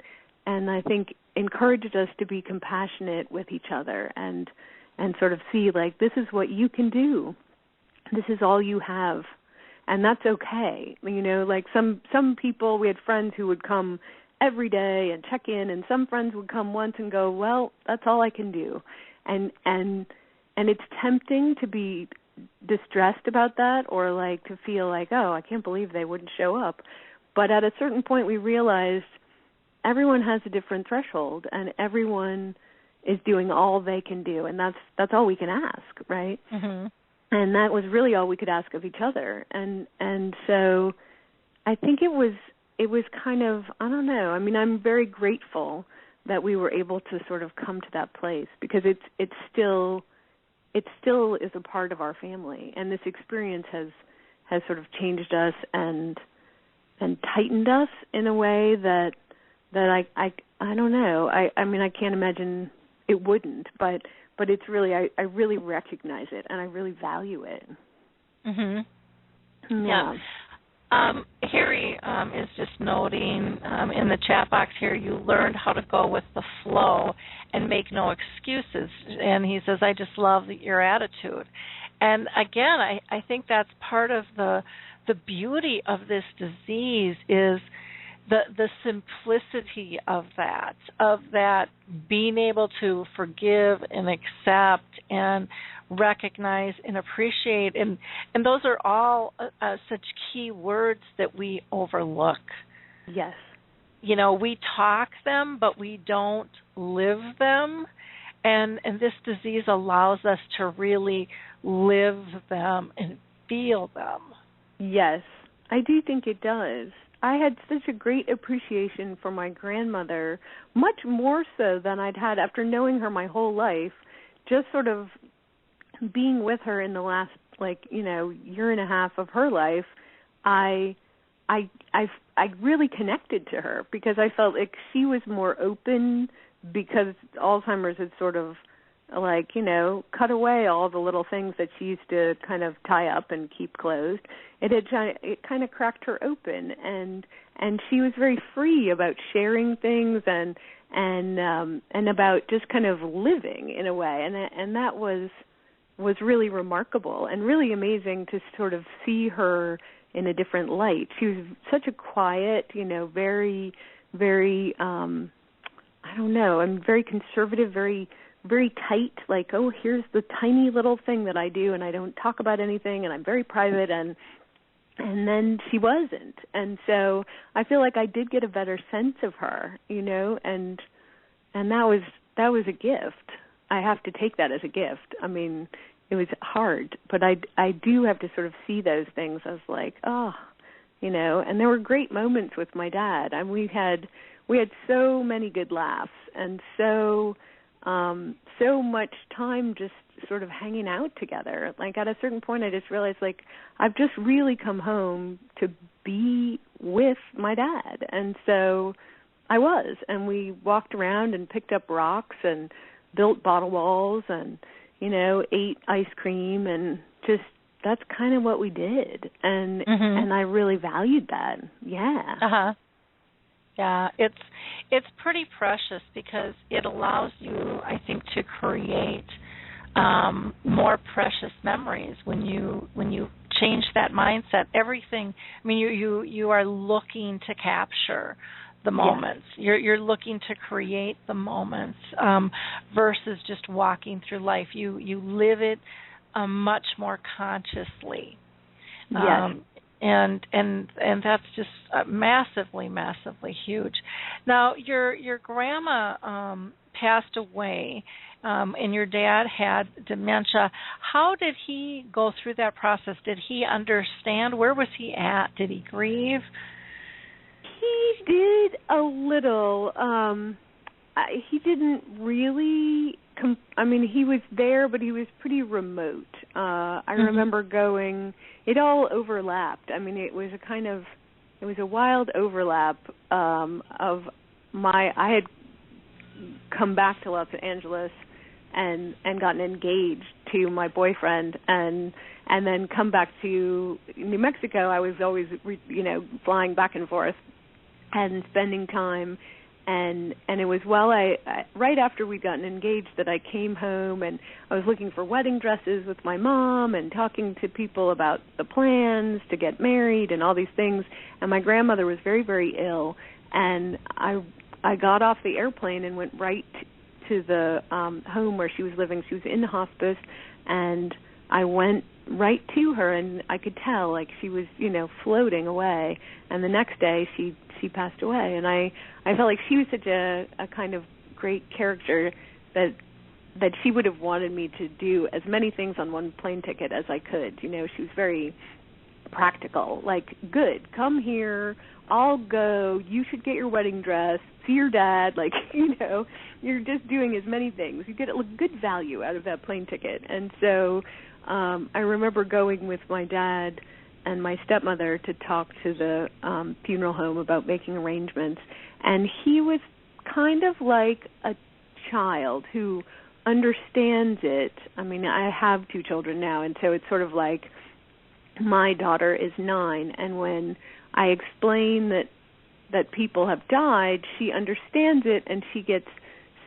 I think encouraged us to be compassionate with each other and sort of see, like, this is what you can do. This is all you have. And that's okay. Like, some people, we had friends who would come every day and check in, and some friends would come once and go, well, that's all I can do. And it's tempting to be distressed about that, or like to feel like, oh, I can't believe they wouldn't show up. But at a certain point we realized everyone has a different threshold and everyone is doing all they can do, and that's all we can ask, right? Mm-hmm. And that was really all we could ask of each other. And so I think it was kind of, I don't know, I'm very grateful that we were able to sort of come to that place, because it still is a part of our family, and this experience has sort of changed us and tightened us in a way that I don't know. I can't imagine it wouldn't, but it's really, I really recognize it and I really value it. Mhm. Yeah. Harry is just noting in the chat box here, you learned how to go with the flow and make no excuses. And he says, I just love your attitude. And again, I think that's part of the beauty of this disease is the simplicity of that being able to forgive and accept and recognize and appreciate. And those are all such key words that we overlook. Yes. You know, we talk them, but we don't live them. And this disease allows us to really live them and feel them. Yes, I do think it does. I had such a great appreciation for my grandmother, much more so than I'd had after knowing her my whole life, just sort of being with her in the last, year and a half of her life. I really connected to her because I felt like she was more open because Alzheimer's had sort of cut away all the little things that she used to kind of tie up and keep closed. It kind of cracked her open, and she was very free about sharing things and about just kind of living in a way, and that was really remarkable and really amazing to sort of see her in a different light. She was such a quiet, very, very, very conservative, very, very tight, here's the tiny little thing that I do, and I don't talk about anything, and I'm very private, and then she wasn't. And so I feel like I did get a better sense of her, and that was a gift. I have to take that as a gift. I mean, it was hard, but I do have to sort of see those things as and there were great moments with my dad. And we had so many good laughs and so much time just sort of hanging out together. At a certain point, I just realized, I've just really come home to be with my dad. And so I was. And we walked around and picked up rocks and built bottle walls and, ate ice cream. And just that's kind of what we did. And and I really valued that. Yeah. Uh-huh. Yeah, it's pretty precious because it allows you, I think, to create more precious memories when you change that mindset. Everything. I mean, you are looking to capture the moments. Yes. You're looking to create the moments versus just walking through life. You live it much more consciously. Yes. And that's just massively, massively huge. Now, your grandma passed away, and your dad had dementia. How did he go through that process? Did he understand? Where was he at? Did he grieve? He did a little. He didn't really. He was there, but he was pretty remote. I remember going. It all overlapped. It was a wild overlap of I had come back to Los Angeles and gotten engaged to my boyfriend, and then come back to New Mexico. I was always flying back and forth and spending time. And it was right after we'd gotten engaged that I came home, and I was looking for wedding dresses with my mom and talking to people about the plans to get married and all these things. And my grandmother was very, very ill, and I got off the airplane and went right to the home where she was living. She was in the hospice, and I went right to her, and I could tell she was floating away. And the next day she passed away, and I felt like she was such a kind of great character that she would have wanted me to do as many things on one plane ticket as I could. She was very practical, good, come here, I'll go, you should get your wedding dress, see your dad, you're just doing as many things. You get a good value out of that plane ticket. And so I remember going with my dad and my stepmother to talk to the funeral home about making arrangements. And he was kind of like a child who understands it. I have 2 children now, and so it's sort of like my daughter is 9, and when I explain that people have died, she understands it, and she gets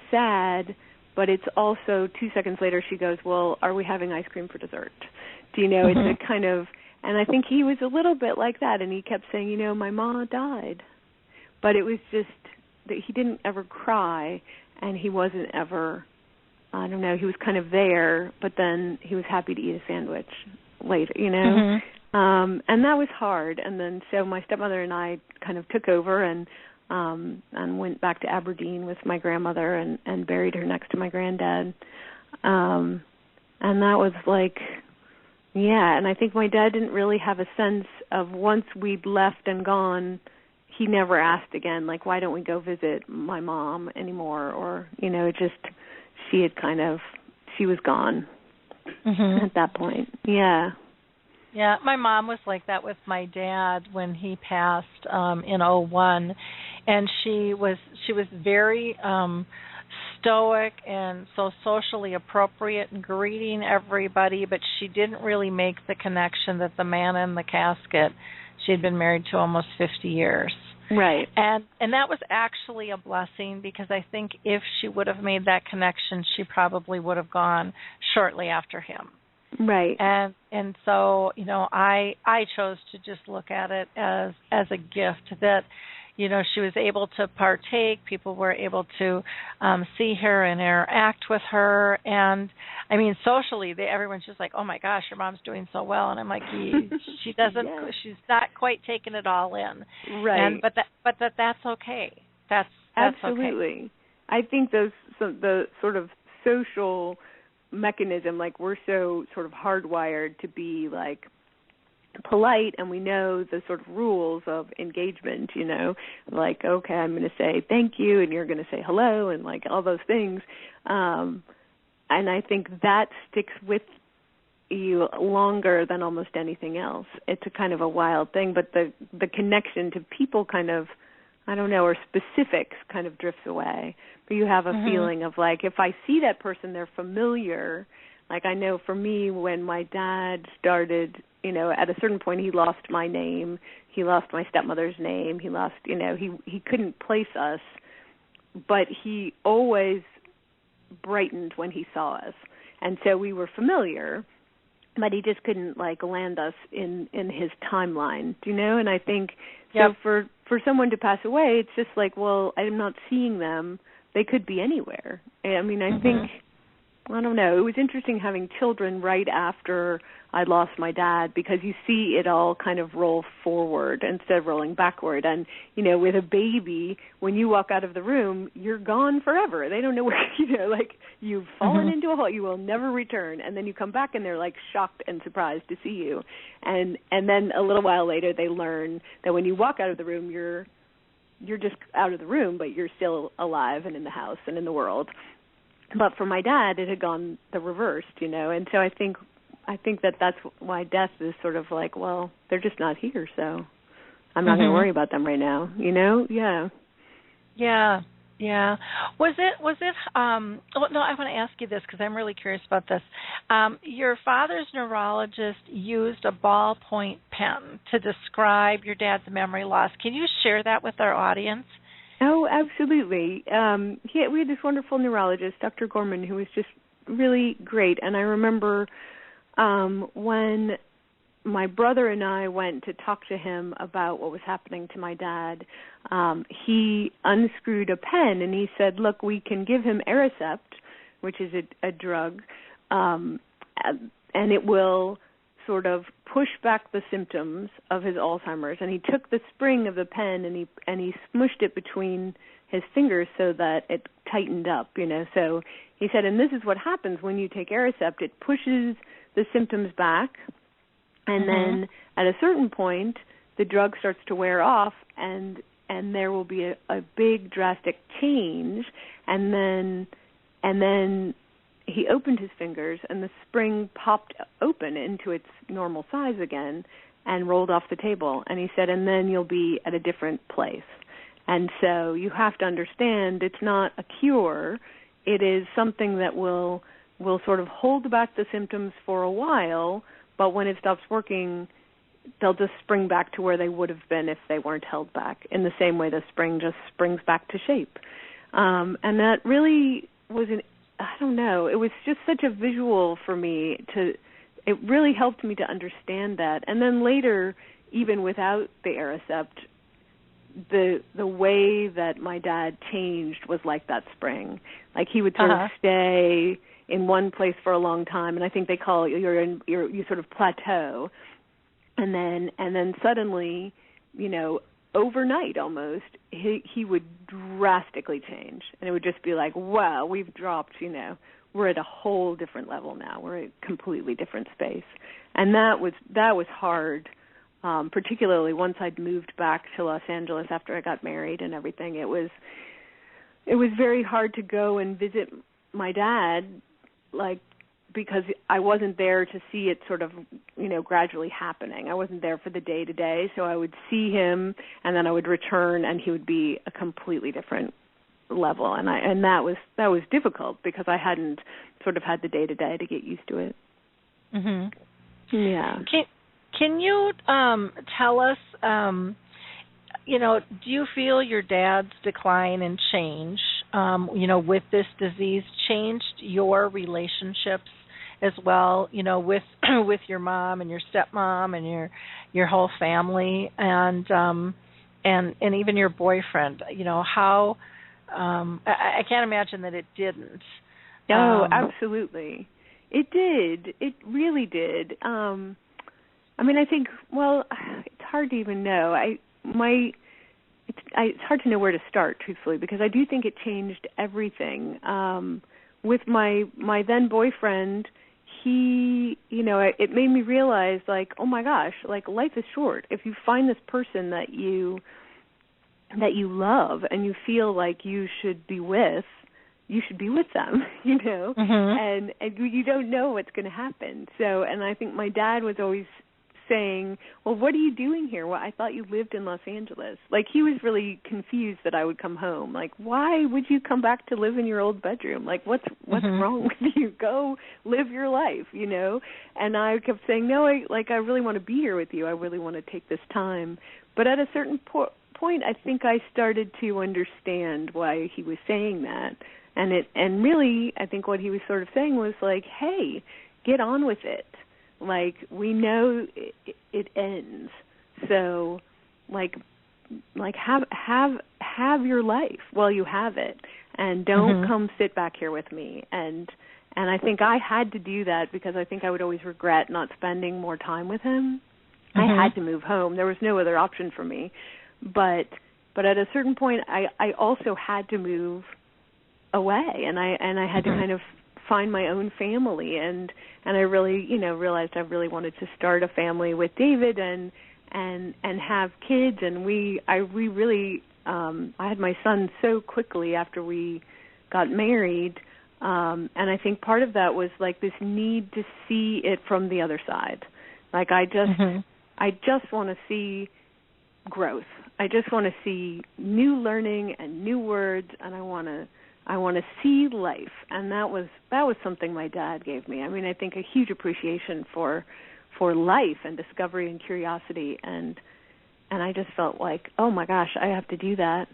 sad, but it's also 2 seconds later she goes, well, are we having ice cream for dessert? It's a kind of, and I think he was a little bit like that, and he kept saying, my mama died. But it was just that he didn't ever cry, and he wasn't ever I don't know, he was kind of there, but then he was happy to eat a sandwich later, and that was hard. And then so my stepmother and I kind of took over and went back to Aberdeen with my grandmother and buried her next to my granddad. And that was like, and I think my dad didn't really have a sense of, once we'd left and gone, he never asked again, like, why don't we go visit my mom anymore? Or, it just, she was gone at that point. Yeah. Yeah, my mom was like that with my dad when he passed in 2001, and she was very stoic and so socially appropriate and greeting everybody, but she didn't really make the connection that the man in the casket, she had been married to almost 50 years. Right. And that was actually a blessing, because I think if she would have made that connection, she probably would have gone shortly after him. Right. And so, I chose to just look at it as a gift that, she was able to partake. People were able to see her and interact with her. And, I mean, socially, everyone's just like, oh, my gosh, your mom's doing so well. And I'm like, she doesn't, she's not quite taking it all in. Right. But that's okay. That's absolutely. Okay. I think the sort of social mechanism, like, we're so sort of hardwired to be, like, polite, and we know the sort of rules of engagement, like, okay, I'm going to say thank you, and you're going to say hello, and, like, all those things. And I think that sticks with you longer than almost anything else. It's a kind of a wild thing, but the connection to people kind of, I don't know, or specifics kind of drifts away. But you have a feeling of, like, if I see that person, they're familiar. Like, I know for me, when my dad started, at a certain point, he lost my name. He lost my stepmother's name. He lost, he couldn't place us. But he always brightened when he saw us. And so we were familiar, but he just couldn't, like, land us in his timeline, And I think, so for someone to pass away, it's just like, well, I'm not seeing them. They could be anywhere. I mean, I think, I don't know, it was interesting having children right after I lost my dad, because you see it all kind of roll forward instead of rolling backward. And, with a baby, when you walk out of the room, you're gone forever. They don't know where, like, you've fallen into a hole. You will never return. And then you come back and they're, like, shocked and surprised to see you. And then a little while later they learn that when you walk out of the room, you're just out of the room, but you're still alive and in the house and in the world. But for my dad, it had gone the reverse, And so I think that's why death is sort of like, well, they're just not here, so I'm not going to worry about them right now, Yeah. Yeah. Was it no, I want to ask you this, because I'm really curious about this. Your father's neurologist used a ballpoint pen to describe your dad's memory loss. Can you share that with our audience? Oh, absolutely. We had this wonderful neurologist, Dr. Gorman, who was just really great. And I remember when my brother and I went to talk to him about what was happening to my dad, he unscrewed a pen and he said, look, we can give him Aricept, which is a drug, and it will sort of push back the symptoms of his Alzheimer's. And he took the spring of the pen and he smushed it between his fingers so that it tightened up, So he said, and this is what happens when you take Aricept. It pushes the symptoms back, and then at a certain point, the drug starts to wear off, and there will be a big drastic change, and then he opened his fingers, and the spring popped open into its normal size again and rolled off the table. And he said, and then you'll be at a different place. And so you have to understand it's not a cure. It is something that will sort of hold back the symptoms for a while, but when it stops working, they'll just spring back to where they would have been if they weren't held back, in the same way the spring just springs back to shape. And that really was I don't know, it was just such a visual for me it really helped me to understand that. And then later, even without the Aricept, the way that my dad changed was like that spring. Like he would sort of stay in one place for a long time, and I think they call it you sort of plateau, and then suddenly, you know, overnight almost, he would drastically change, and it would just be like, wow, we've dropped, you know, we're at a whole different level now. We're at a completely different space, and that was hard. Particularly once I'd moved back to Los Angeles after I got married and everything, it was very hard to go and visit my dad, like, because I wasn't there to see it sort of, you know, gradually happening. I wasn't there for the day-to-day, so I would see him, and then I would return, and he would be a completely different level, and that was difficult because I hadn't sort of had the day-to-day to get used to it. Mm-hmm. Yeah. Can you tell us, you know, do you feel your dad's decline and change, you know, with this disease changed your relationships as well, you know, with your mom and your stepmom and your whole family and even your boyfriend? You know, how I can't imagine that it didn't. Oh, absolutely. It did. It really did. I mean, I think, well, it's hard to even know. It's hard to know where to start, truthfully, because I do think it changed everything. With my then boyfriend, he, you know, it made me realize, like, oh my gosh, like, life is short. If you find this person that you love and you feel like you should be with them, you know, and you don't know what's going to happen. So, and I think my dad was always saying, well, what are you doing here? Well, I thought you lived in Los Angeles. Like, he was really confused that I would come home. Like, why would you come back to live in your old bedroom? Like, what's wrong with you? Go live your life, you know? And I kept saying, no, I really want to be here with you. I really want to take this time. But at a certain point, I think I started to understand why he was saying that. And really, I think what he was sort of saying was like, hey, get on with it. Like, we know it ends, so like have your life while you have it, and don't come sit back here with me. And I think I had to do that because I think I would always regret not spending more time with him. I had to move home. There was no other option for me. But at a certain point, I also had to move away, and I had to kind of find my own family, and I really, you know, realized I really wanted to start a family with David and have kids, and I had my son so quickly after we got married, and I think part of that was like this need to see it from the other side. Like, I just want to see growth. I just want to see new learning and new words, and I want to see life, and that was something my dad gave me. I mean, I think a huge appreciation for life and discovery and curiosity, and I just felt like, oh my gosh, I have to do that.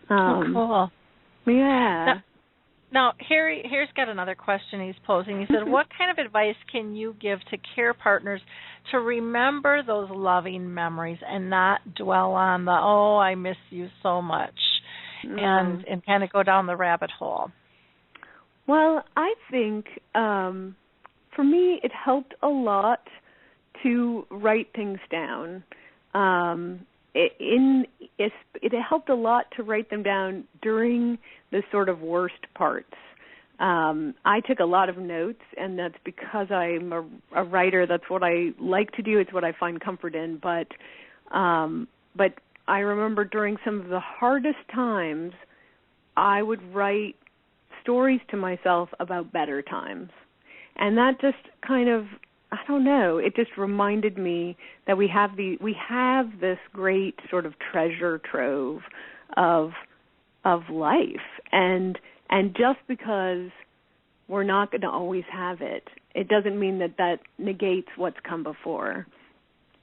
Cool. Yeah. Now, here's got another question he's posing. He said, what kind of advice can you give to care partners to remember those loving memories and not dwell on the, oh, I miss you so much, and kind of go down the rabbit hole? Well, I think for me it helped a lot to write things down. It helped a lot to write them down during the sort of worst parts. I took a lot of notes, and that's because I'm a writer. That's what I like to do. It's what I find comfort in. But I remember during some of the hardest times, I would write stories to myself about better times. And that just kind of, I don't know, it just reminded me that we have this great sort of treasure trove of life. And just because we're not going to always have it, it doesn't mean that negates what's come before.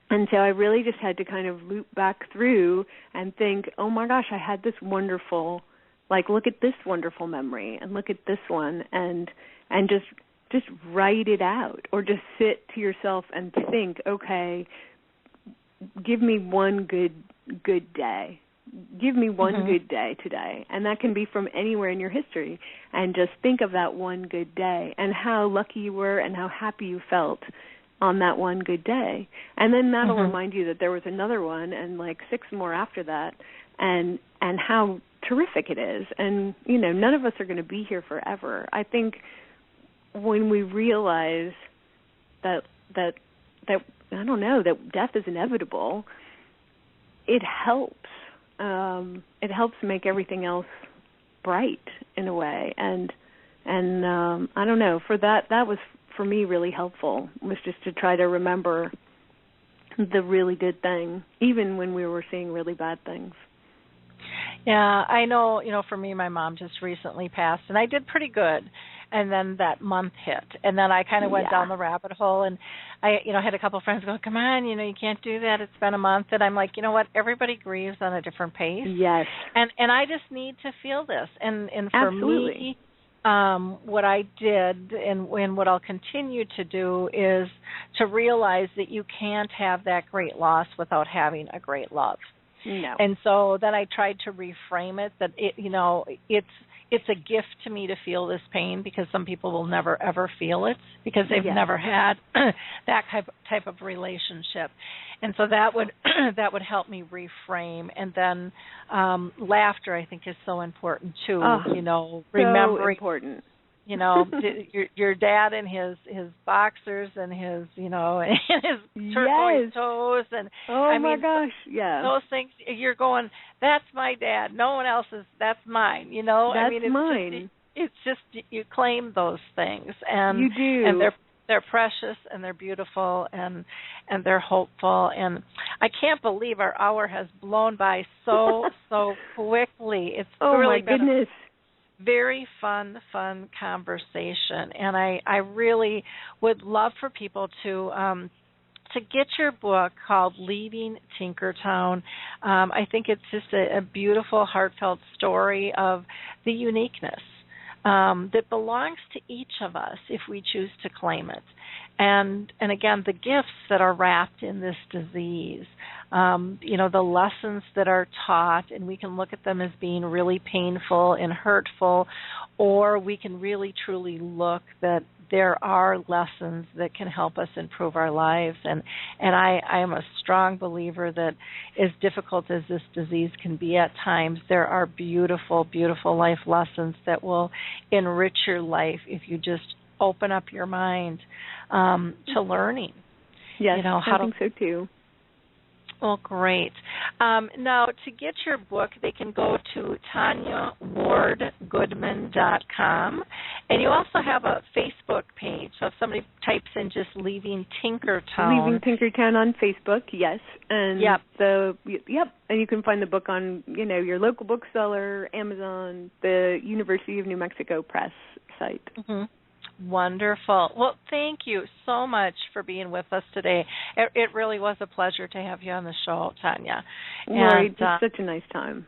And so I really just had to kind of loop back through and think, oh my gosh, I had this wonderful, like, look at this wonderful memory and look at this one, and just write it out, or just sit to yourself and think, okay, give me one good good day. Give me one good day today, and that can be from anywhere in your history, and just think of that one good day and how lucky you were and how happy you felt on that one good day. And then that'll remind you that there was another one and like 6 more after that, and how terrific it is. And, you know, none of us are going to be here forever. I think when we realize that I don't know, that death is inevitable, it helps. It helps make everything else bright in a way, and I don't know. For that was for me really helpful. Was just to try to remember the really good thing, even when we were seeing really bad things. Yeah, I know. You know, for me, my mom just recently passed, and I did pretty good. And then that month hit, and then I kind of went down the rabbit hole, and I, you know, had a couple of friends go, "Come on, you know, you can't do that. It's been a month." And I'm like, you know what? Everybody grieves on a different pace. Yes. And I just need to feel this. And for Absolutely. me, what I did and what I'll continue to do is to realize that you can't have that great loss without having a great love. No. And so then I tried to reframe it that it, you know, it's a gift to me to feel this pain, because some people will never ever feel it because they've never had that type of relationship. And so that would help me reframe. And then laughter, I think, is so important too. You know, remembering. So important. You know, your dad and his boxers and his, you know, and his turquoise toes, and I mean, gosh, yeah, those things. You're going, that's my dad. No one else's. That's mine. You know, that's I mean, mine. It's just you claim those things, and you do, and they're precious and they're beautiful and they're hopeful. And I can't believe our hour has blown by so quickly. It's really my goodness. Very fun conversation, and I really would love for people to get your book called Leaving Tinkertown. I think it's just a beautiful, heartfelt story of the uniqueness that belongs to each of us if we choose to claim it. And again, the gifts that are wrapped in this disease, you know, the lessons that are taught, and we can look at them as being really painful and hurtful, or we can really truly look that there are lessons that can help us improve our lives. And I am a strong believer that as difficult as this disease can be at times, there are beautiful, beautiful life lessons that will enrich your life if you just open up your mind to learning. Yes, you know, I think so too. Well, great. Now, to get your book, they can go to TanyaWardGoodman.com. And you also have a Facebook page. So if somebody types in just Leaving Tinkertown. Leaving Tinkertown on Facebook, yes. And and you can find the book on, you know, your local bookseller, Amazon, the University of New Mexico Press site. Mm-hmm. Wonderful. Well, thank you so much for being with us today. It really was a pleasure to have you on the show, Tanya. Lori, it's such a nice time.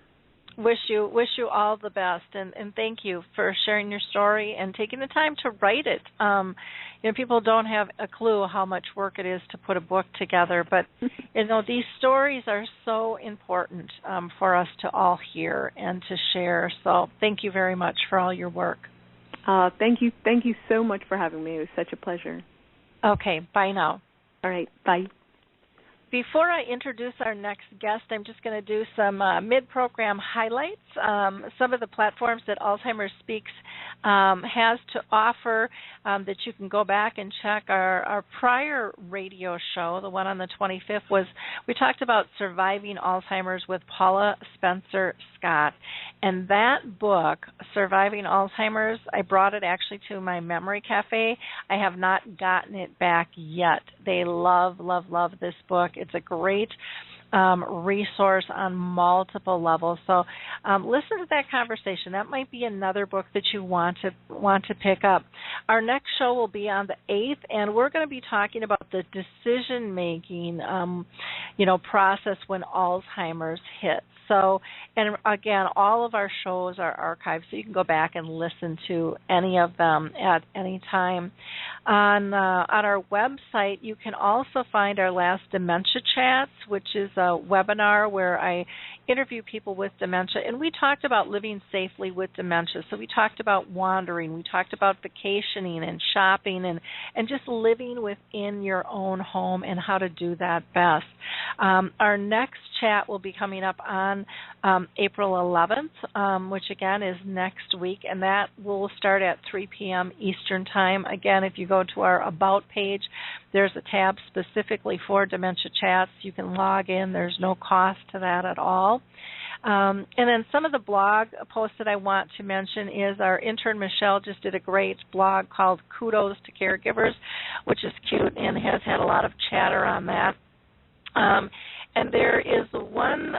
Wish you all the best, and thank you for sharing your story and taking the time to write it. You know, people don't have a clue how much work it is to put a book together, but you know, these stories are so important for us to all hear and to share. So, thank you very much for all your work. Thank you so much for having me. It was such a pleasure. Okay, bye now. All right, bye. Before I introduce our next guest, I'm just going to do some mid-program highlights. Some of the platforms that Alzheimer Speaks has to offer that you can go back and check. Our prior radio show, the one on the 25th, we talked about surviving Alzheimer's with Paula Spencer Scott. And that book, Surviving Alzheimer's, I brought it actually to my Memory Cafe. I have not gotten it back yet. They love this book. It's a great resource on multiple levels. So listen to that conversation. That might be another book that you want to pick up. Our next show will be on the 8th, and we're going to be talking about the decision-making, process when Alzheimer's hits. So, and again, all of our shows are archived, so you can go back and listen to any of them at any time. On our website, you can also find our last Dementia Chats, which is a webinar where I interview people with dementia, and we talked about living safely with dementia. So we talked about wandering, we talked about vacationing and shopping, and just living within your own home and how to do that best. Our next chat will be coming up on April 11th, which again is next week, and that will start at 3 p.m. Eastern Time. Again, if you go to our About page, there's a tab specifically for dementia chats. You can log in. There's no cost to that at all. And then some of the blog posts that I want to mention is our intern Michelle just did a great blog called Kudos to Caregivers, which is cute and has had a lot of chatter on that. And there is one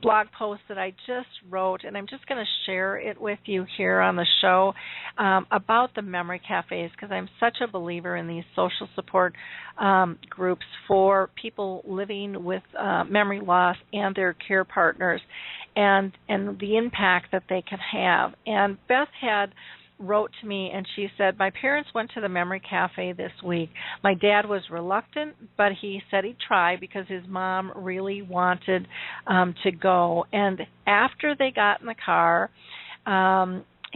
blog post that I just wrote, and I'm just going to share it with you here on the show about the memory cafes, because I'm such a believer in these social support groups for people living with memory loss and their care partners, and the impact that they can have. And Beth wrote to me and she said, my parents went to the memory cafe this week. My dad was reluctant, but he said he'd try because his mom really wanted to go. And after they got in the car,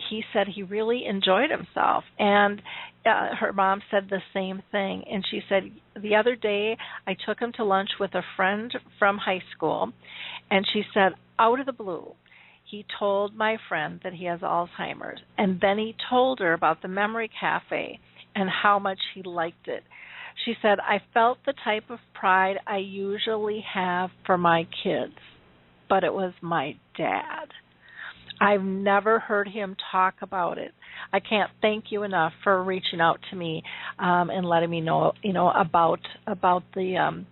he said he really enjoyed himself. And her mom said the same thing. And she said, the other day I took him to lunch with a friend from high school, and she said, out of the blue, he told my friend that he has Alzheimer's, and then he told her about the memory cafe and how much he liked it. She said, I felt the type of pride I usually have for my kids, but it was my dad. I've never heard him talk about it. I can't thank you enough for reaching out to me and letting me know, about the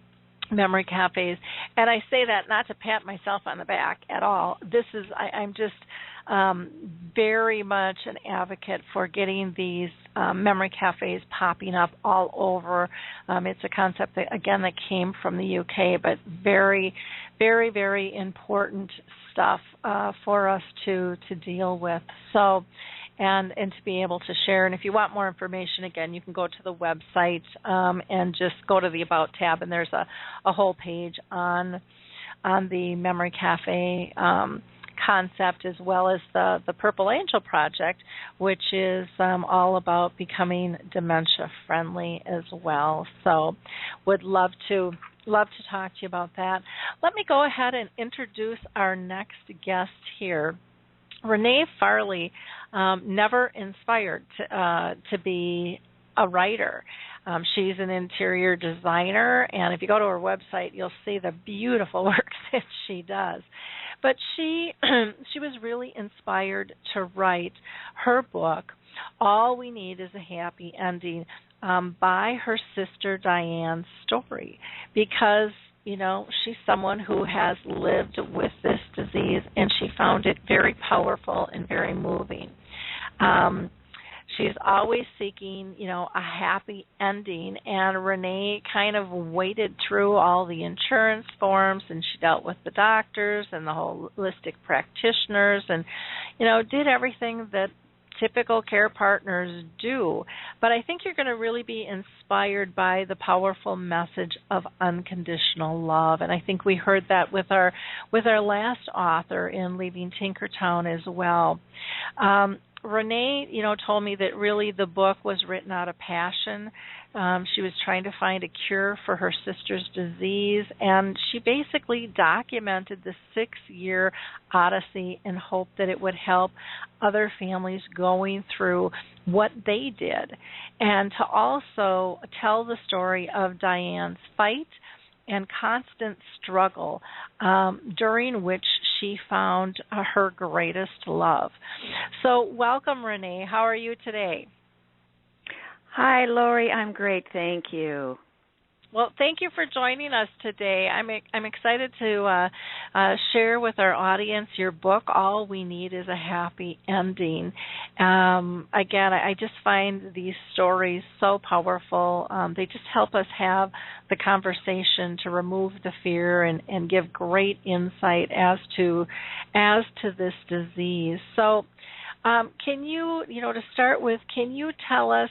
memory cafes. And I say that not to pat myself on the back at all. I'm just very much an advocate for getting these memory cafes popping up all over. It's a concept that, again, that came from the UK, but very, very, very important stuff for us to deal with. So, and to be able to share. And if you want more information, again, you can go to the website and just go to the About tab, and there's a whole page on the Memory Cafe concept, as well as the Purple Angel Project, which is all about becoming dementia friendly as well. So would love to talk to you about that. Let me go ahead and introduce our next guest here. Renee Farley never inspired to be a writer. She's an interior designer, and if you go to her website, you'll see the beautiful work that she does. But she was really inspired to write her book, All We Need Is a Happy Ending, by her sister Diane's story, because she's someone who has lived with this disease, and she found it very powerful and very moving. She's always seeking, a happy ending, and Renee kind of waded through all the insurance forms, and she dealt with the doctors and the holistic practitioners, and, did everything that typical care partners do. But I think you're going to really be inspired by the powerful message of unconditional love, and I think we heard that with our last author in Leaving Tinkertown as well. Renee, told me that really the book was written out of passion. She was trying to find a cure for her sister's disease, and she basically documented the 6-year odyssey in hope that it would help other families going through what they did, and to also tell the story of Diane's fight and constant struggle during which she found her greatest love. So welcome, Renee. How are you today? Hi, Lori. I'm great. Thank you. Well, thank you for joining us today. I'm excited to share with our audience your book, All We Need Is a Happy Ending. Again, I just find these stories so powerful. They just help us have the conversation to remove the fear and give great insight as to this disease. So can you, to start with, can you tell us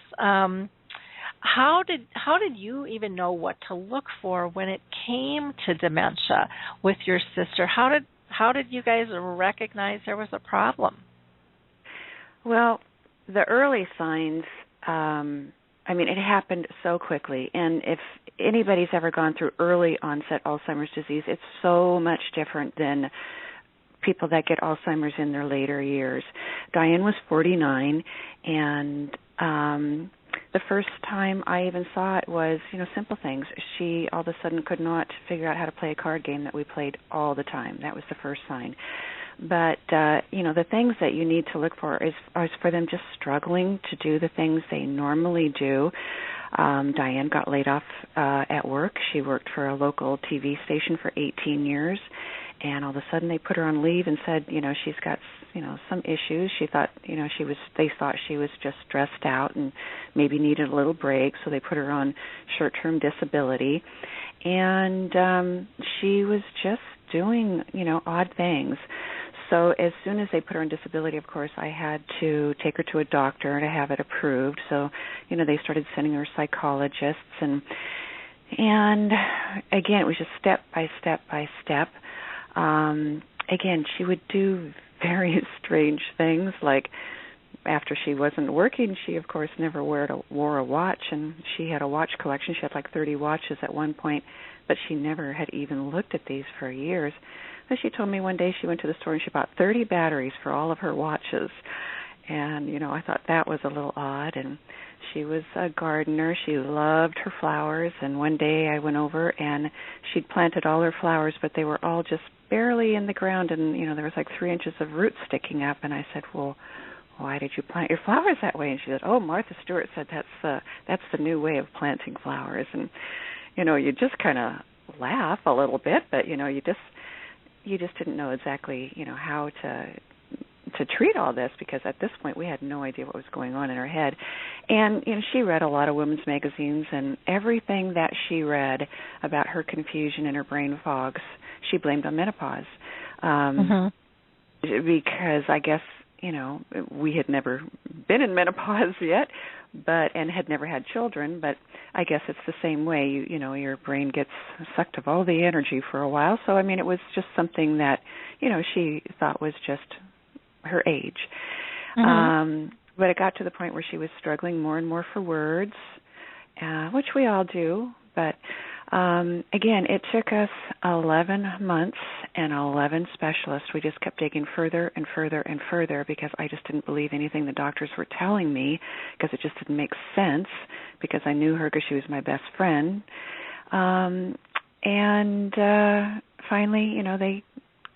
how did you even know what to look for when it came to dementia with your sister? How did you guys recognize there was a problem? Well, the early signs, it happened so quickly. And if anybody's ever gone through early onset Alzheimer's disease, it's so much different than people that get Alzheimer's in their later years. Diane was 49, and the first time I even saw it was, simple things. She all of a sudden could not figure out how to play a card game that we played all the time. That was the first sign. But, the things that you need to look for is for them just struggling to do the things they normally do. Diane got laid off at work. She worked for a local TV station for 18 years. And all of a sudden they put her on leave and said, she's got, some issues. She thought, they thought she was just stressed out and maybe needed a little break. So they put her on short-term disability. And she was just doing, odd things. So as soon as they put her on disability, of course, I had to take her to a doctor to have it approved. So, they started sending her psychologists. And again, it was just step by step by step. Again, she would do very strange things, like after she wasn't working, she, of course, never wore a watch, and she had a watch collection. She had like 30 watches at one point, but she never had even looked at these for years. So she told me one day she went to the store and she bought 30 batteries for all of her watches. And, I thought that was a little odd. And she was a gardener. She loved her flowers. And one day I went over and she'd planted all her flowers, but they were all just barely in the ground. And, there was like 3 inches of roots sticking up. And I said, well, why did you plant your flowers that way? And she said, oh, Martha Stewart said that's the new way of planting flowers. And, you just kind of laugh a little bit, but, you just didn't know exactly, how to treat all this, because at this point we had no idea what was going on in her head. And she read a lot of women's magazines, and everything that she read about her confusion and her brain fogs, she blamed on menopause. Because I guess we had never been in menopause yet, and had never had children, but I guess it's the same way. Your brain gets sucked of all the energy for a while. So it was just something that she thought was just her age. But it got to the point where she was struggling more and more for words, which we all do. But again, it took us 11 months and 11 specialists. We just kept digging further and further and further, because I just didn't believe anything the doctors were telling me, because it just didn't make sense, because I knew her because she was my best friend. And finally, they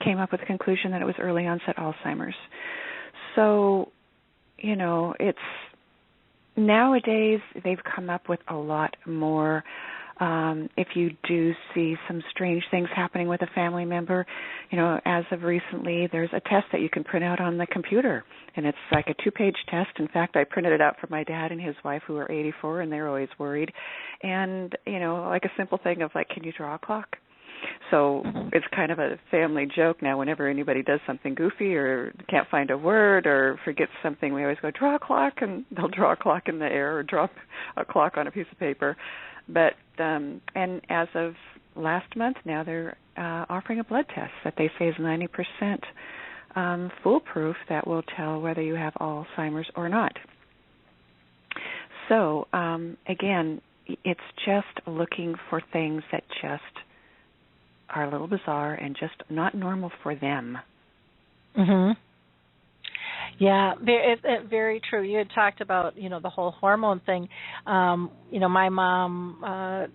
came up with the conclusion that it was early onset Alzheimer's. So, it's nowadays they've come up with a lot more. If you do see some strange things happening with a family member, as of recently, there's a test that you can print out on the computer, and it's like a 2-page test. In fact, I printed it out for my dad and his wife, who are 84, and they're always worried. And, like a simple thing of, like, can you draw a clock? So it's kind of a family joke now. Whenever anybody does something goofy or can't find a word or forgets something, we always go, draw a clock, and they'll draw a clock in the air or drop a clock on a piece of paper. But and as of last month now, they're offering a blood test that they say is 90% foolproof, that will tell whether you have Alzheimer's or not. So, again, it's just looking for things that just are a little bizarre and just not normal for them. Yeah, it's very true. You had talked about, the whole hormone thing. My mom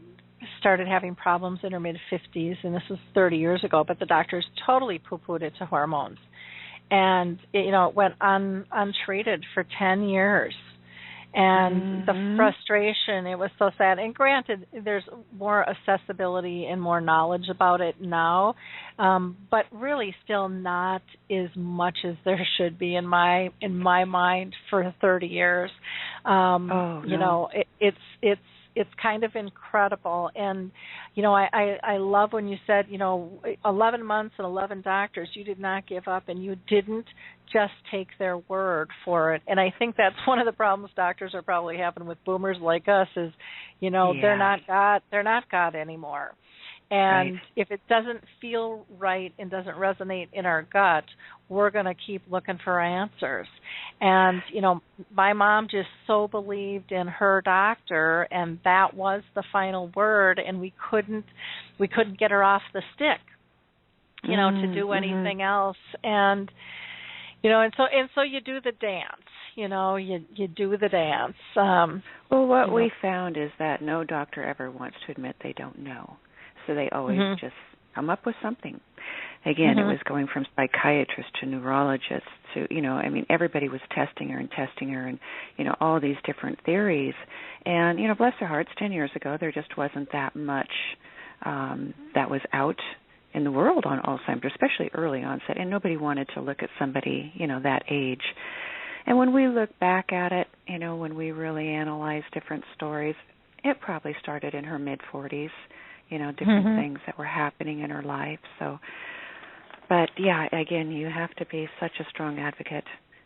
started having problems in her mid-50s, and this was 30 years ago, but the doctors totally poo-pooed it to hormones. And, it went untreated for 10 years. And the frustration, it was so sad. And granted, there's more accessibility and more knowledge about it now, but really still not as much as there should be in my mind for 30 years. No. It's it's kind of incredible. And, I love when you said, 11 months and 11 doctors, you did not give up and you didn't just take their word for it. And I think that's one of the problems doctors are probably having with boomers like us is, they're not God anymore. And if it doesn't feel right and doesn't resonate in our gut, we're going to keep looking for answers. And, my mom just so believed in her doctor, and that was the final word, and we couldn't get her off the stick, to do anything else. And, and so you do the dance, you do the dance. Well, what we found is that no doctor ever wants to admit they don't know. So they always just come up with something. Again, it was going from psychiatrists to neurologists to, everybody was testing her and, all these different theories. And, bless their hearts, 10 years ago, there just wasn't that much that was out in the world on Alzheimer's, especially early onset, and nobody wanted to look at somebody, that age. And when we look back at it, when we really analyze different stories, it probably started in her mid-40s. Different things that were happening in her life. So, but yeah, again, you have to be such a strong advocate,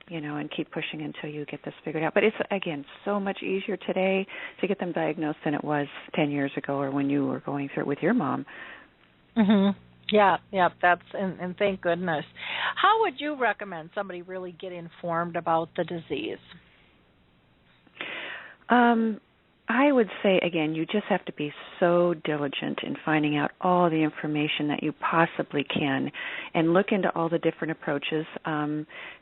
and keep pushing until you get this figured out. But it's, again, so much easier today to get them diagnosed than it was 10 years ago or when you were going through it with your mom. Yeah, that's, and thank goodness. How would you recommend somebody really get informed about the disease? I would say, again, you just have to be so diligent in finding out all the information that you possibly can and look into all the different approaches.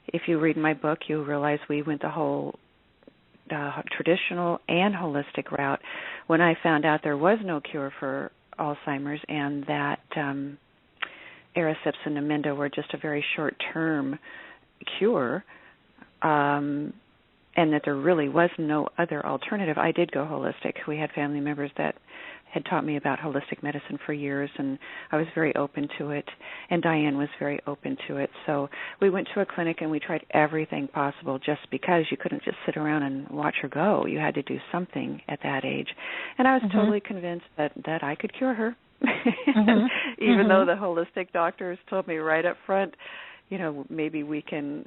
If you read my book, you'll realize we went the whole traditional and holistic route. When I found out there was no cure for Alzheimer's and that Ariceps and Namenda were just a very short-term cure, and that there really was no other alternative, I did go holistic. We had family members that had taught me about holistic medicine for years, and I was very open to it, and Diane was very open to it. So we went to a clinic, and we tried everything possible just because you couldn't just sit around and watch her go. You had to do something at that age. And I was totally convinced that I could cure her, even though the holistic doctors told me right up front, maybe we can,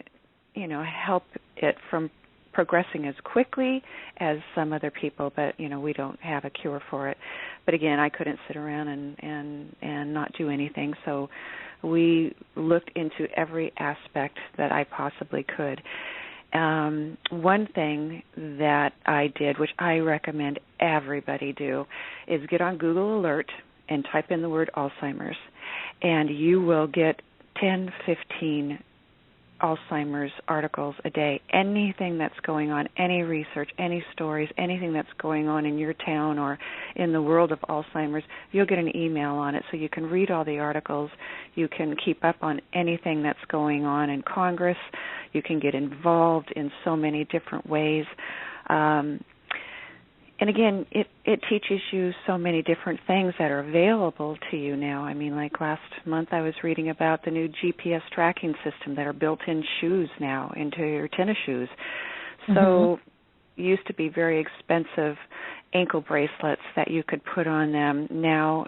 help it from progressing as quickly as some other people, but we don't have a cure for it. But again, I couldn't sit around and not do anything, so we looked into every aspect that I possibly could. One thing that I did, which I recommend everybody do, is get on Google Alert and type in the word Alzheimer's, and you will get 10, 15 Alzheimer's articles a day. Anything that's going on, any research, any stories, anything that's going on in your town or in the world of Alzheimer's, you'll get an email on it so you can read all the articles. You can keep up on anything that's going on in Congress. You can get involved in so many different ways. And again, it teaches you so many different things that are available to you now. I mean, like last month I was reading about the new GPS tracking system that are built-in shoes now into your tennis shoes. So used to be very expensive ankle bracelets that you could put on them. Now,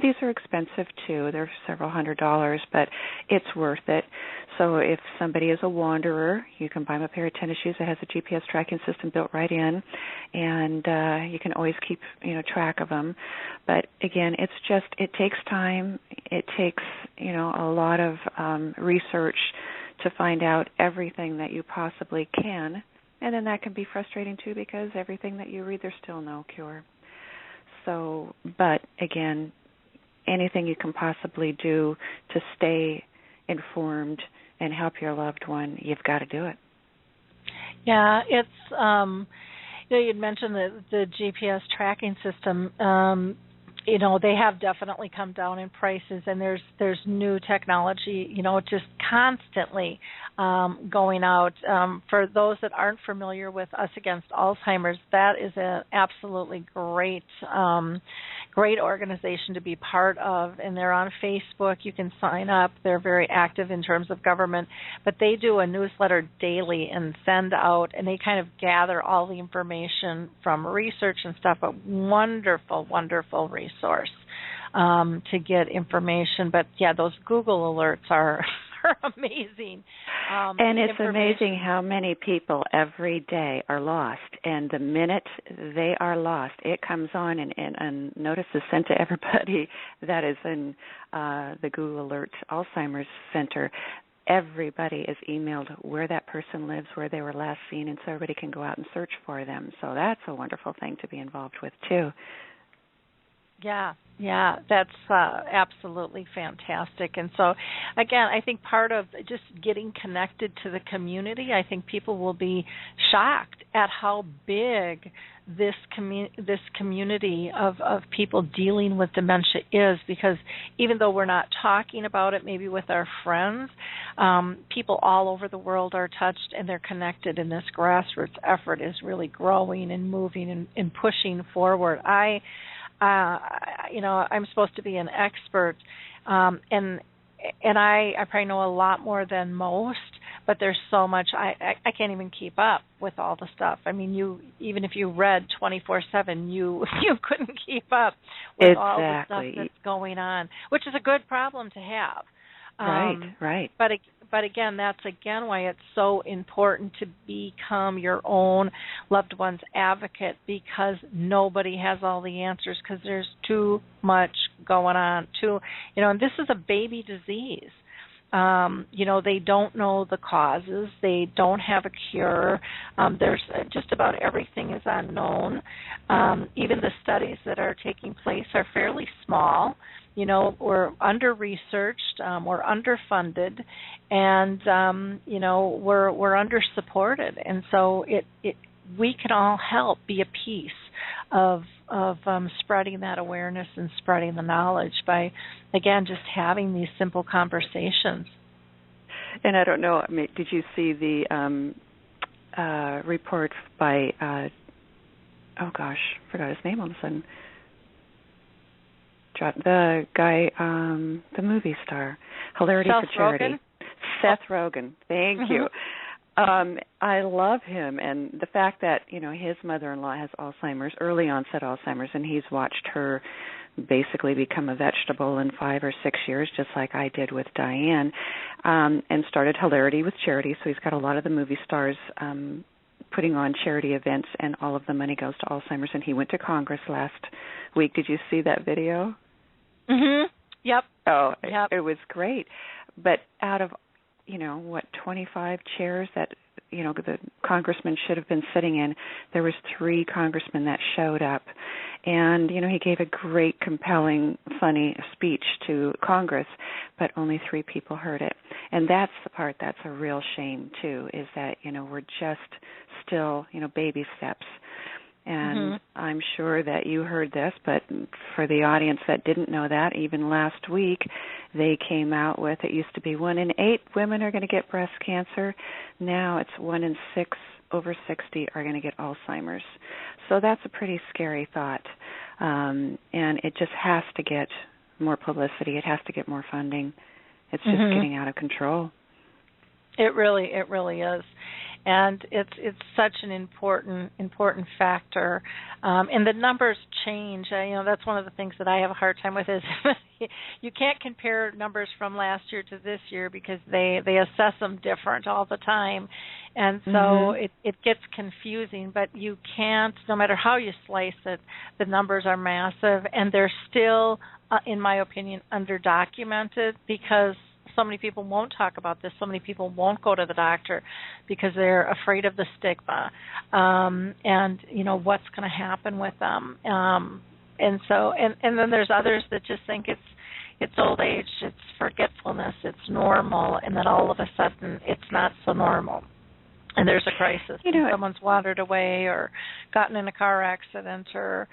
these are expensive too. They're several $100s, but it's worth it. So if somebody is a wanderer, you can buy them a pair of tennis shoes that has a GPS tracking system built right in, and you can always keep, track of them. But again, it takes time. It takes, a lot of research to find out everything that you possibly can. And then that can be frustrating, too, because everything that you read, there's still no cure. So, but again, anything you can possibly do to stay informed and help your loved one, you've got to do it. Yeah, it's, you'd mentioned the GPS tracking system. They have definitely come down in prices, and there's new technology, just constantly going out. For those that aren't familiar with Us Against Alzheimer's, that is an absolutely great great organization to be part of, and they're on Facebook. You can sign up. They're very active in terms of government, but they do a newsletter daily and send out, and they kind of gather all the information from research and stuff. A wonderful, wonderful resource to get information. But yeah, those Google alerts are amazing. And it's amazing how many people every day are lost. And the minute they are lost, it comes on, and notice is sent to everybody that is in the Google Alert Alzheimer's Center. Everybody is emailed where that person lives, where they were last seen, and so everybody can go out and search for them. So that's a wonderful thing to be involved with, too. Yeah, that's absolutely fantastic. And so, again, I think part of just getting connected to the community, I think people will be shocked at how big this community of people dealing with dementia is, because even though we're not talking about it maybe with our friends, people all over the world are touched and they're connected, and this grassroots effort is really growing and moving and pushing forward. I'm supposed to be an expert, and I probably know a lot more than most, but there's so much I can't even keep up with all the stuff. I mean, even if you read 24/7, you couldn't keep up with all the stuff that's going on, which is a good problem to have. Right. But again, that's why it's so important to become your own loved one's advocate, because nobody has all the answers, because there's too much going on. And this is a baby disease. They don't know the causes. They don't have a cure. There's just about everything is unknown. Even the studies that are taking place are fairly small. We're under-researched, we're underfunded, and, we're under-supported. And so we can all help be a piece of spreading that awareness and spreading the knowledge by, again, just having these simple conversations. And I don't know, did you see the report by, forgot his name all of a sudden. The guy, the movie star, Hilarity for Charity. Rogen? Seth Rogen. Thank you. I love him, and the fact that, his mother-in-law has Alzheimer's, early onset Alzheimer's, and he's watched her basically become a vegetable in 5 or 6 years, just like I did with Diane, and started Hilarity with Charity. So he's got a lot of the movie stars putting on charity events, and all of the money goes to Alzheimer's. And he went to Congress last week. Did you see that video? Mm-hmm. Yep. Oh, yep. It was great. But out of, 25 chairs that, the congressman should have been sitting in, there was 3 congressmen that showed up. And, he gave a great, compelling, funny speech to Congress, but only 3 people heard it. And that's the part that's a real shame, too, is that, we're just still, baby steps. And I'm sure that you heard this, but for the audience that didn't know that, even last week they came out with, it used to be 1 in 8 women are going to get breast cancer. Now it's 1 in 6 over 60 are going to get Alzheimer's. So that's a pretty scary thought. And it just has to get more publicity. It has to get more funding. It's just getting out of control. It really is. And it's such an important factor, and the numbers change. That's one of the things that I have a hard time with is you can't compare numbers from last year to this year because they assess them different all the time, and so it gets confusing. But you can't, no matter how you slice it, the numbers are massive, and they're still, in my opinion, underdocumented because so many people won't talk about this. So many people won't go to the doctor because they're afraid of the stigma and what's going to happen with them. And then there's others that just think it's old age, it's forgetfulness, it's normal, and then all of a sudden it's not so normal. And there's a crisis. Someone's wandered away or gotten in a car accident or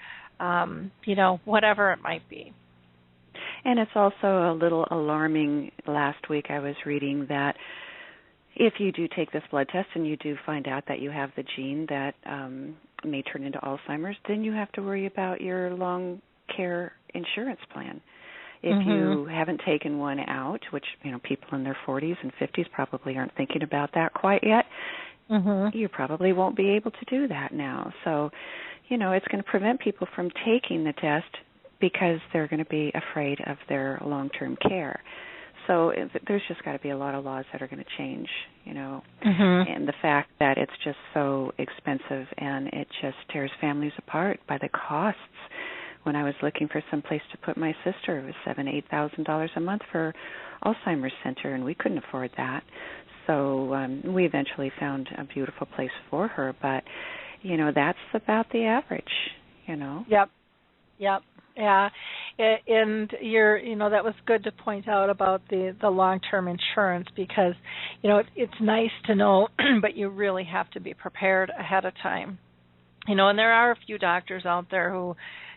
whatever it might be. And it's also a little alarming. Last week I was reading that if you do take this blood test and you do find out that you have the gene that may turn into Alzheimer's, then you have to worry about your long care insurance plan. If you haven't taken one out, which, people in their 40s and 50s probably aren't thinking about that quite yet, you probably won't be able to do that now. So, it's going to prevent people from taking the test because they're going to be afraid of their long-term care. So there's just got to be a lot of laws that are going to change, and the fact that it's just so expensive and it just tears families apart by the costs. When I was looking for some place to put my sister, it was $7,000-8,000 a month for Alzheimer's Center, and we couldn't afford that. So we eventually found a beautiful place for her, but that's about the average, Yep. Yeah, and that was good to point out about the long-term insurance, because it's nice to know, but you really have to be prepared ahead of time. And there are a few doctors out there who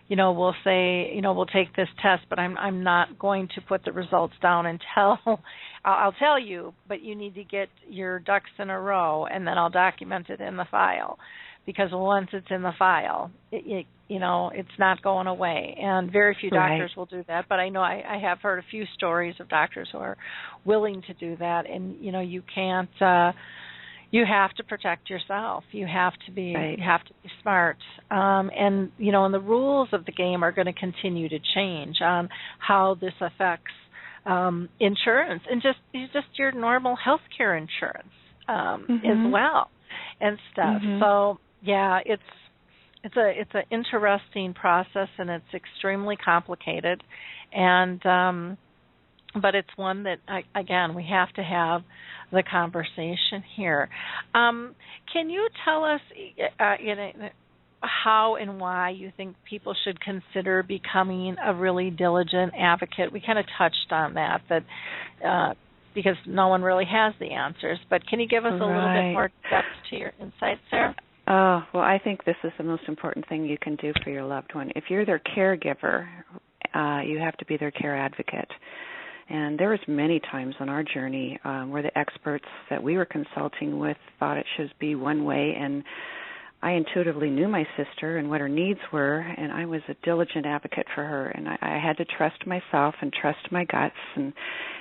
will say, we'll take this test, but I'm not going to put the results down until I'll tell you, but you need to get your ducks in a row, and then I'll document it in the file. Because once it's in the file, it's not going away. And very few doctors will do that. But I know I have heard a few stories of doctors who are willing to do that. And, you can't, you have to protect yourself. You have to be, smart. And the rules of the game are going to continue to change on how this affects insurance and just your normal health care insurance as well and stuff. So, yeah, it's an interesting process, and it's extremely complicated, and but it's one that again we have to have the conversation here. Can you tell us how and why you think people should consider becoming a really diligent advocate? We kind of touched on that because no one really has the answers, but can you give us a little bit more depth to your insights there? Oh, well, I think this is the most important thing you can do for your loved one. If you're their caregiver, you have to be their care advocate. And there was many times on our journey where the experts that we were consulting with thought it should be one way, and I intuitively knew my sister and what her needs were, and I was a diligent advocate for her, and I had to trust myself and trust my guts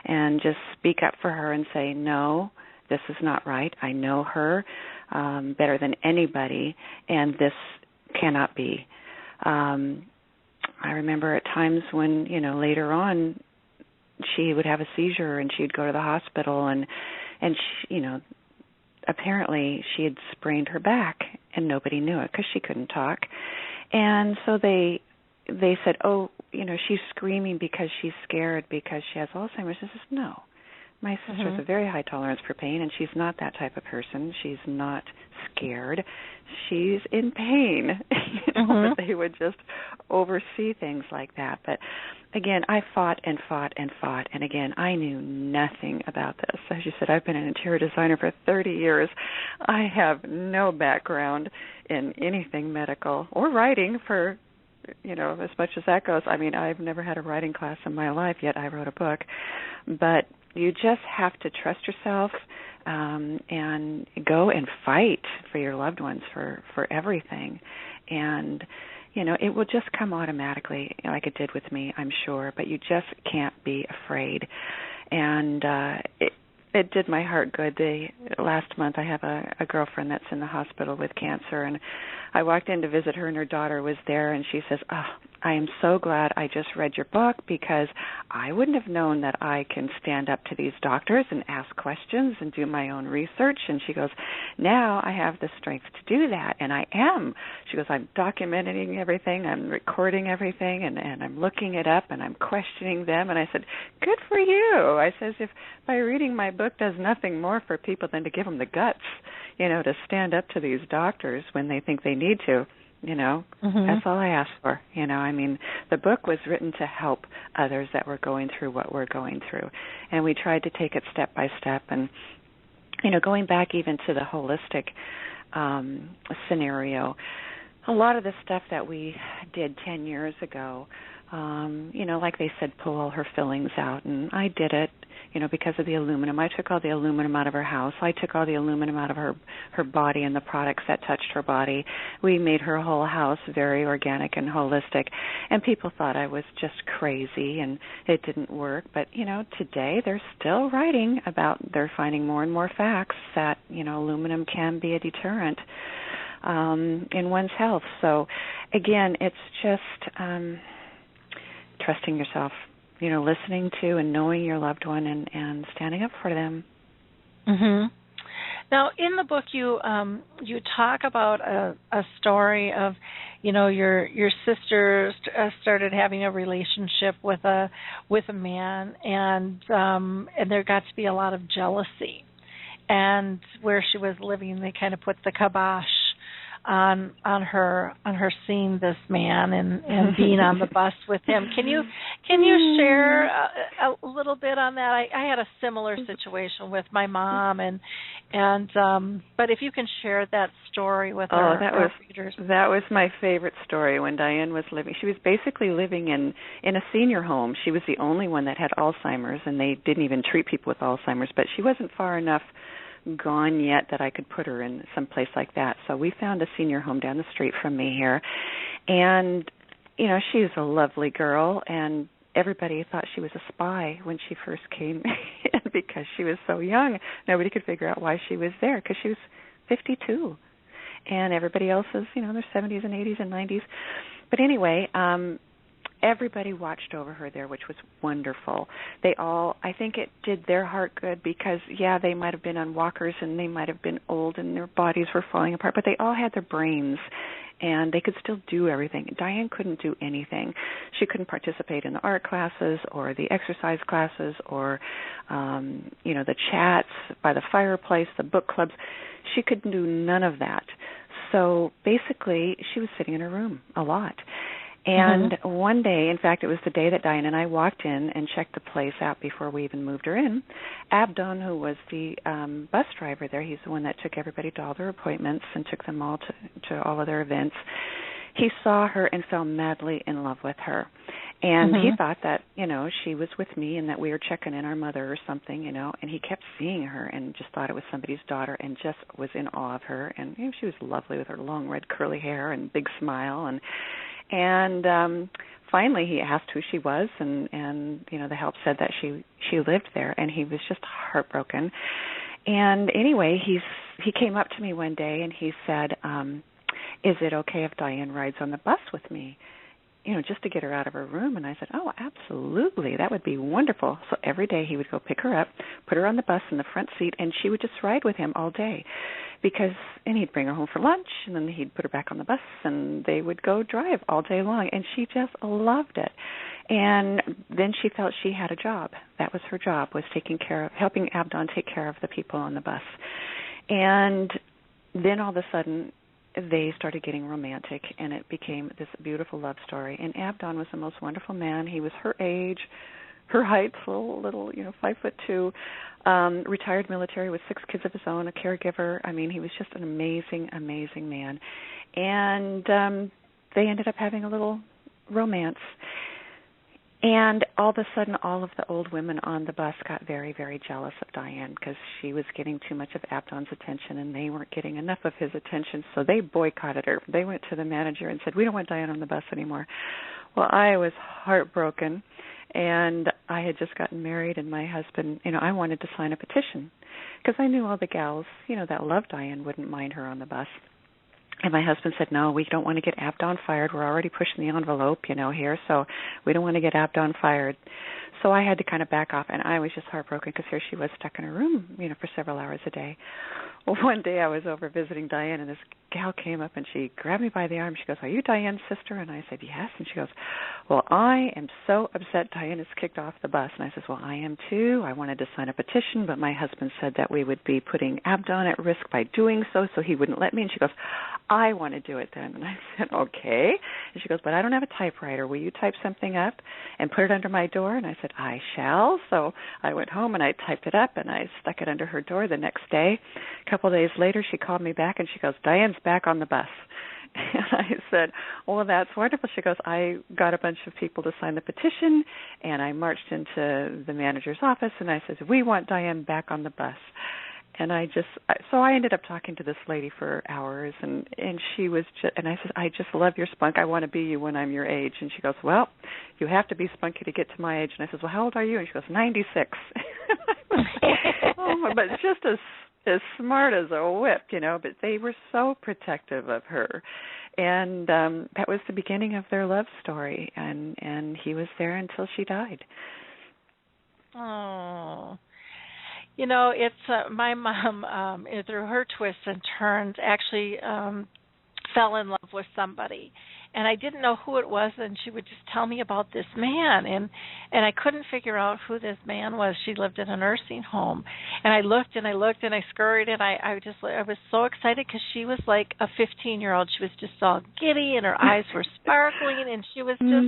and just speak up for her and say, no, this is not right. I know her better than anybody, and this cannot be. I remember at times when, later on, she would have a seizure and she'd go to the hospital, and she, apparently she had sprained her back, and nobody knew it because she couldn't talk. And so they said, oh, she's screaming because she's scared because she has Alzheimer's. I said, no. My sister has a very high tolerance for pain, and she's not that type of person. She's not scared. She's in pain. But they would just oversee things like that. But, again, I fought and fought and fought. And, again, I knew nothing about this. As you said, I've been an interior designer for 30 years. I have no background in anything medical or writing for, as much as that goes. I mean, I've never had a writing class in my life, yet I wrote a book. But you just have to trust yourself and go and fight for your loved ones for everything. And, it will just come automatically like it did with me, I'm sure, but you just can't be afraid. And it did my heart good. Last month I have a girlfriend that's in the hospital with cancer, and I walked in to visit her, and her daughter was there, and she says, oh, I am so glad I just read your book, because I wouldn't have known that I can stand up to these doctors and ask questions and do my own research. And she goes, now I have the strength to do that, and I am. She goes, I'm documenting everything, I'm recording everything, and I'm looking it up, and I'm questioning them. And I said, good for you. I says, if by reading my book does nothing more for people than to give them the guts, to stand up to these doctors when they think they need to. That's all I asked for. I mean, the book was written to help others that were going through what we're going through. And we tried to take it step by step. And, going back even to the holistic scenario, a lot of the stuff that we did 10 years ago, like they said, pull all her fillings out. And I did it. because of the aluminum. I took all the aluminum out of her house. I took all the aluminum out of her body and the products that touched her body. We made her whole house very organic and holistic. And people thought I was just crazy and it didn't work. But, today they're still writing about, they're finding more and more facts that, aluminum can be a deterrent in one's health. So, again, it's just trusting yourself, listening to and knowing your loved one and standing up for them. Mhm. Now, in the book, you talk about a story of, your sister started having a relationship with a man, and there got to be a lot of jealousy, and where she was living, they kind of put the kibosh on her seeing this man and being on the bus with him. Can you share a little bit on that? I had a similar situation with my mom, and but if you can share that story with our readers. That was my favorite story when Diane was living. She was basically living in a senior home. She was the only one that had Alzheimer's, and they didn't even treat people with Alzheimer's, but she wasn't far enough gone yet that I could put her in some place like that. So we found a senior home down the street from me here. And, she's a lovely girl, and everybody thought she was a spy when she first came in because she was so young. Nobody could figure out why she was there because she was 52. And everybody else is, in their 70s and 80s and 90s. But anyway, everybody watched over her there, which was wonderful. They all, I think it did their heart good because, they might have been on walkers and they might have been old and their bodies were falling apart, but they all had their brains and they could still do everything. Diane couldn't do anything. She couldn't participate in the art classes or the exercise classes or, the chats by the fireplace, the book clubs. She could do none of that. So basically, she was sitting in her room a lot. And one day, in fact, it was the day that Diane and I walked in and checked the place out before we even moved her in. Abdon, who was the bus driver there, he's the one that took everybody to all their appointments and took them all to all of their events. He saw her and fell madly in love with her. And he thought that, she was with me and that we were checking in our mother or something, and he kept seeing her and just thought it was somebody's daughter and just was in awe of her. And she was lovely with her long red curly hair and big smile. And finally he asked who she was, and the help said that she lived there, and he was just heartbroken. And anyway, he came up to me one day and he said, is it okay if Diane rides on the bus with me? Just to get her out of her room. And I said, oh, absolutely. That would be wonderful. So every day he would go pick her up, put her on the bus in the front seat, and she would just ride with him all day. And he'd bring her home for lunch, and then he'd put her back on the bus, and they would go drive all day long. And she just loved it. And then she felt she had a job. That was her job, was helping Abdon take care of the people on the bus. And then all of a sudden, they started getting romantic, and it became this beautiful love story. And Abdon was the most wonderful man. He was her age, her height, little 5'2", retired military with 6 kids of his own, a caregiver. I mean, he was just an amazing, amazing man. And they ended up having a little romance. And all of a sudden, all of the old women on the bus got very, very jealous of Diane because she was getting too much of Abdon's attention and they weren't getting enough of his attention, so they boycotted her. They went to the manager and said, we don't want Diane on the bus anymore. Well, I was heartbroken, and I had just gotten married, and my husband, I wanted to sign a petition because I knew all the gals, that loved Diane wouldn't mind her on the bus. And my husband said, no, we don't want to get Abdon fired. We're already pushing the envelope, here, so we don't want to get Abdon fired. So I had to kind of back off, and I was just heartbroken because here she was stuck in her room, for several hours a day. Well, one day I was over visiting Diane, and this gal came up, and she grabbed me by the arm. She goes, are you Diane's sister? And I said, yes. And she goes, well, I am so upset Diane is kicked off the bus. And I said, well, I am too. I wanted to sign a petition, but my husband said that we would be putting Abdon at risk by doing so he wouldn't let me. And she goes, I want to do it then. And I said, okay. And she goes, but I don't have a typewriter. Will you type something up and put it under my door? And I said, I shall. So I went home and I typed it up and I stuck it under her door the next day. A couple of days later, she called me back and she goes, Diane's back on the bus. And I said, well, that's wonderful. She goes, I got a bunch of people to sign the petition, and I marched into the manager's office, and I said, we want Diane back on the bus. And I ended up talking to this lady for hours, and she was and I said, I just love your spunk. I want to be you when I'm your age. And she goes, well, you have to be spunky to get to my age. And I said, well, how old are you? And she goes, 96. Oh, but just as smart as a whip, but they were so protective of her. And that was the beginning of their love story, and he was there until she died. Oh. It's my mom, through her twists and turns, actually fell in love with somebody. And I didn't know who it was, and she would just tell me about this man. And I couldn't figure out who this man was. She lived in a nursing home. And I looked and I scurried, and I was so excited because she was like a 15-year-old. She was just all giddy, and her eyes were sparkling, and she was just,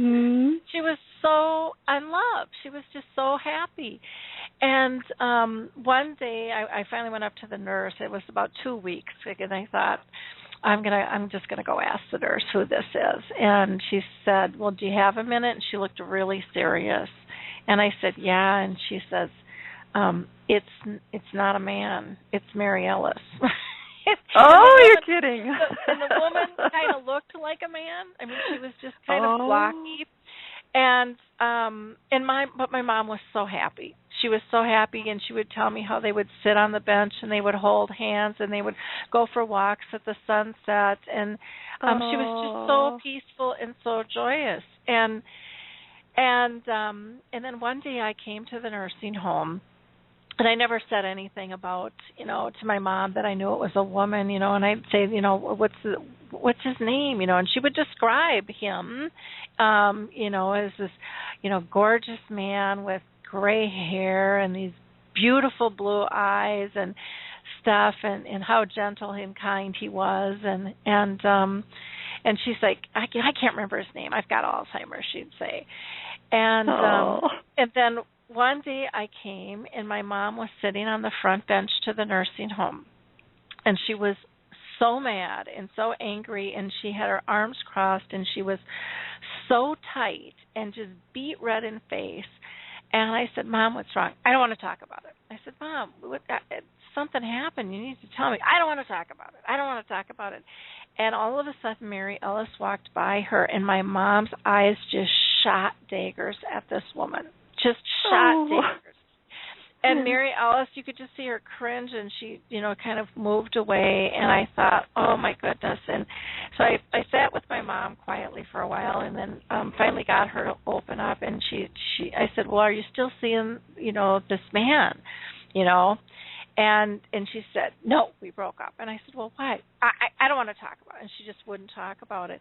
she was so in love. She was just so happy. And one day I finally went up to the nurse. It was about 2 weeks, and I thought, I'm just gonna go ask the nurse who this is. And she said, well, do you have a minute? And she looked really serious. And I said, yeah. And she says, it's not a man. It's Mary Ellis. You're kidding. And the woman kind of looked like a man. I mean, she was just kind of blocky. But my mom was so happy. She was so happy, and she would tell me how they would sit on the bench and they would hold hands and they would go for walks at the sunset, and she was just so peaceful and so joyous. And then one day I came to the nursing home, and I never said anything about, to my mom that I knew it was a woman, and I'd say, what's his name, and she would describe him, as this, gorgeous man with gray hair and these beautiful blue eyes and stuff, and how gentle and kind he was, and she's like, I can't remember his name. I've got Alzheimer, she'd say, and then one day I came, and my mom was sitting on the front bench to the nursing home, and she was so mad and so angry, and she had her arms crossed, and she was so tight and just beet red in face. And I said, Mom, what's wrong? I don't want to talk about it. I said, Mom, something happened. You need to tell me. I don't want to talk about it. I don't want to talk about it. And all of a sudden, Mary Ellis walked by her, and my mom's eyes just shot daggers at this woman. Just shot daggers. And Mary Ellis, you could just see her cringe, and she, kind of moved away. And I thought, oh, my goodness. And so I sat with my mom quietly for a while, and then finally got her to open up. And I said, well, are you still seeing, this man, And she said, no, we broke up. And I said, well, why? I don't want to talk about it. And she just wouldn't talk about it.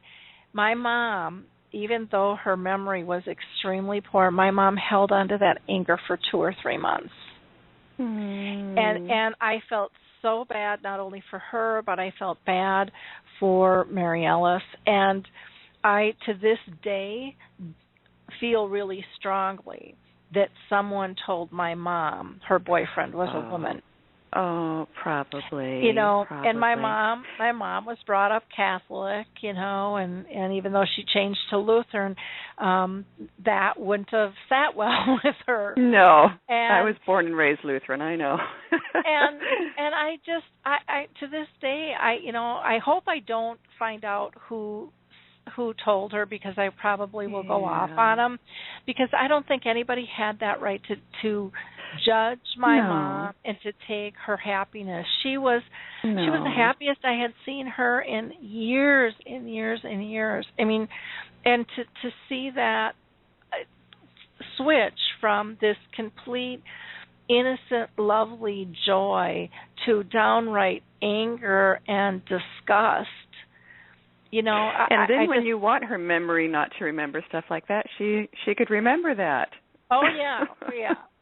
My mom, even though her memory was extremely poor, my mom held on to that anger for 2 or 3 months. And I felt so bad, not only for her, but I felt bad for Mary Ellis. And I, to this day, feel really strongly that someone told my mom her boyfriend was a woman. Oh, probably. Probably. And my mom was brought up Catholic, and even though she changed to Lutheran, that wouldn't have sat well with her. No, I was born and raised Lutheran. I know. and I to this day, I hope I don't find out who told her, because I probably will go off on them, because I don't think anybody had that right to judge my mom and to take her happiness. She was the happiest I had seen her in years and years and years. I mean, and to see that switch from this complete innocent, lovely joy to downright anger and disgust. And then when you want her memory not to remember stuff like that, she could remember that. Oh yeah.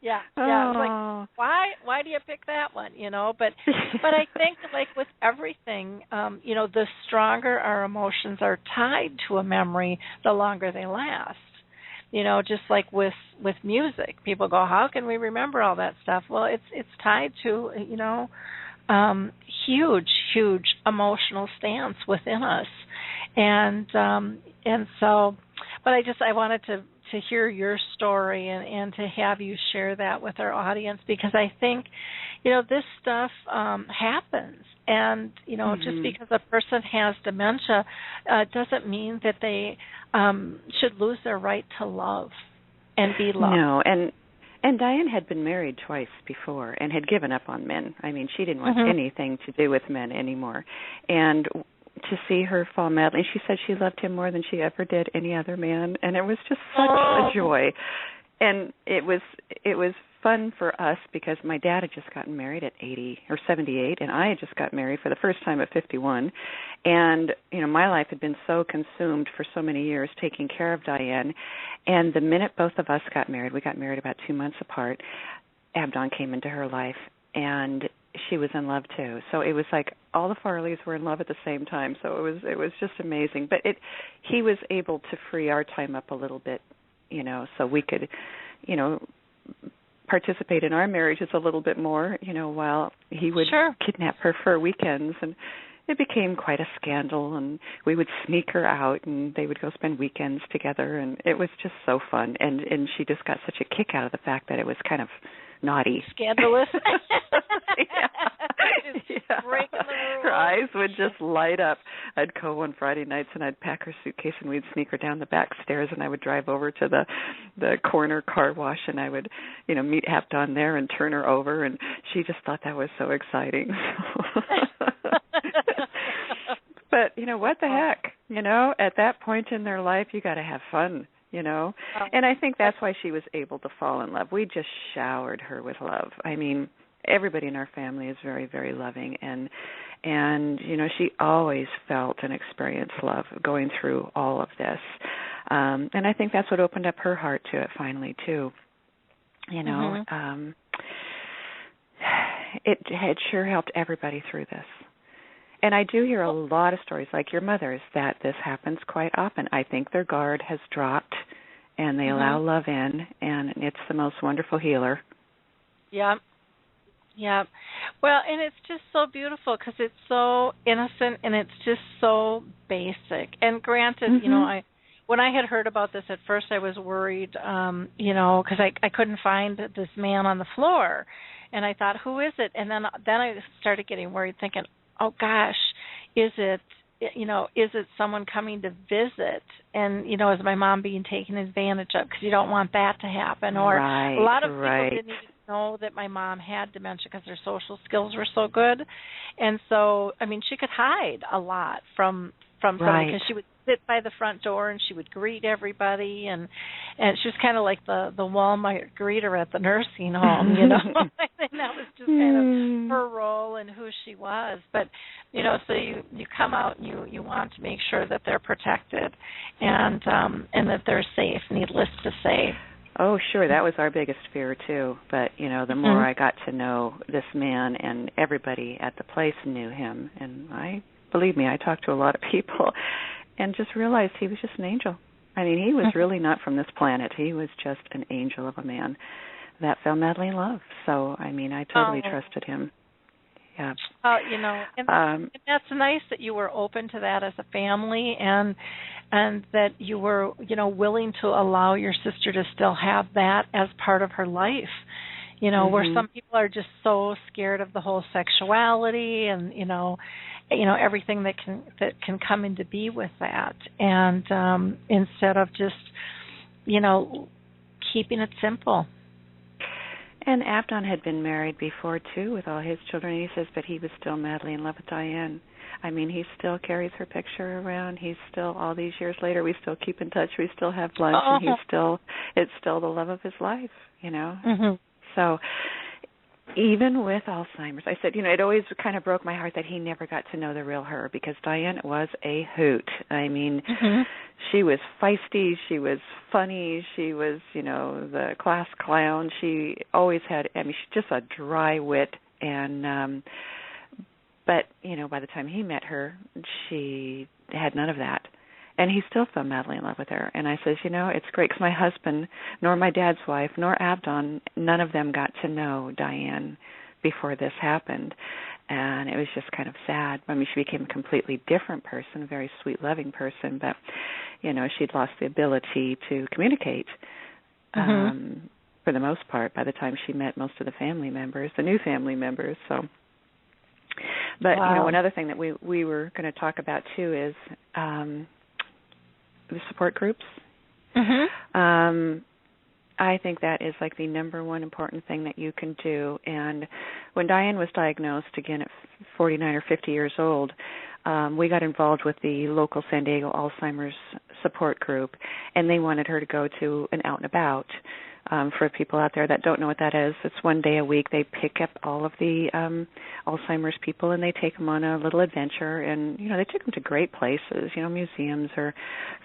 Yeah. It's like, why do you pick that one? But I think, like with everything, the stronger our emotions are tied to a memory, the longer they last. Just like with music, people go, how can we remember all that stuff? Well, it's tied to huge emotional stance within us, And so, but I wanted to hear your story and to have you share that with our audience, because I think, this stuff happens. And, just because a person has dementia doesn't mean that they should lose their right to love and be loved. No, and Diane had been married twice before and had given up on men. I mean, she didn't want anything to do with men anymore. And to see her fall madly, she said she loved him more than she ever did any other man, and it was just such a joy. And it was fun for us because my dad had just gotten married at 80 or 78, and I had just got married for the first time at 51. And, my life had been so consumed for so many years taking care of Diane. And the minute both of us got married, we got married about 2 months apart, Abdon came into her life, and she was in love too. So it was like all the Farleys were in love at the same time. So it was just amazing. But he was able to free our time up a little bit, so we could, participate in our marriages a little bit more, while he would kidnap her for weekends. And it became quite a scandal, and we would sneak her out, and they would go spend weekends together, and it was just so fun. And she just got such a kick out of the fact that it was kind of naughty. Scandalous. Yeah. Breaking the rules. Her eyes would just light up. I'd go on Friday nights and I'd pack her suitcase and we'd sneak her down the back stairs, and I would drive over to the corner car wash, and I would, meet Abdon there and turn her over, and she just thought that was so exciting. But, what the heck? At that point in their life, you got to have fun. And I think that's why she was able to fall in love. We just showered her with love. I mean, everybody in our family is very, very loving, and she always felt and experienced love going through all of this. And I think that's what opened up her heart to it finally too. It sure helped everybody through this. And I do hear a lot of stories like your mother's that this happens quite often. I think their guard has dropped and they allow love in, and it's the most wonderful healer. Yeah. Yeah. Well, and it's just so beautiful because it's so innocent and it's just so basic. And granted, when I had heard about this at first, I was worried, because I couldn't find this man on the floor. And I thought, who is it? And then I started getting worried, thinking, oh gosh, is it someone coming to visit? And, is my mom being taken advantage of? Because you don't want that to happen. Or a lot of people didn't even know that my mom had dementia because her social skills were so good. And so, she could hide a lot from somebody, because she would sit by the front door and she would greet everybody, and she was kind of like the Walmart greeter at the nursing home, and that was just kind of her role and who she was. But so you come out and you want to make sure that they're protected and that they're safe, needless to say. Oh, sure, that was our biggest fear too. But the more I got to know this man, and everybody at the place knew him, and believe me, I talked to a lot of people and just realized he was just an angel. He was really not from this planet. He was just an angel of a man that fell madly in love. So, I totally trusted him. Yeah. And that's nice that you were open to that as a family, and that you were, willing to allow your sister to still have that as part of her life. Where some people are just so scared of the whole sexuality and everything that can come into be with that, and instead of just keeping it simple. And Abdon had been married before too, with all his children. He says, but he was still madly in love with Diane. He still carries her picture around. He's still, all these years later, we still keep in touch. We still have lunch, and it's still the love of his life. So even with Alzheimer's, I said, it always kind of broke my heart that he never got to know the real her, because Diane was a hoot. She was feisty, she was funny, she was, the class clown. She always had, she's just a dry wit. And, but, by the time he met her, she had none of that. And he still fell madly in love with her. And I says, it's great, because my husband, nor my dad's wife, nor Abdon, none of them got to know Diane before this happened. And it was just kind of sad. I mean, she became a completely different person, a very sweet, loving person, but, she'd lost the ability to communicate for the most part by the time she met most of the family members, the new family members. So, but, one other thing that we were going to talk about, too, is the support groups. I think that is like the number one important thing that you can do. And when Diane was diagnosed, again, at 49 or 50 years old, we got involved with the local San Diego Alzheimer's support group, and they wanted her to go to an out and about. For people out there that don't know what that is, it's one day a week. They pick up all of the Alzheimer's people, and they take them on a little adventure. And, they took them to great places, museums or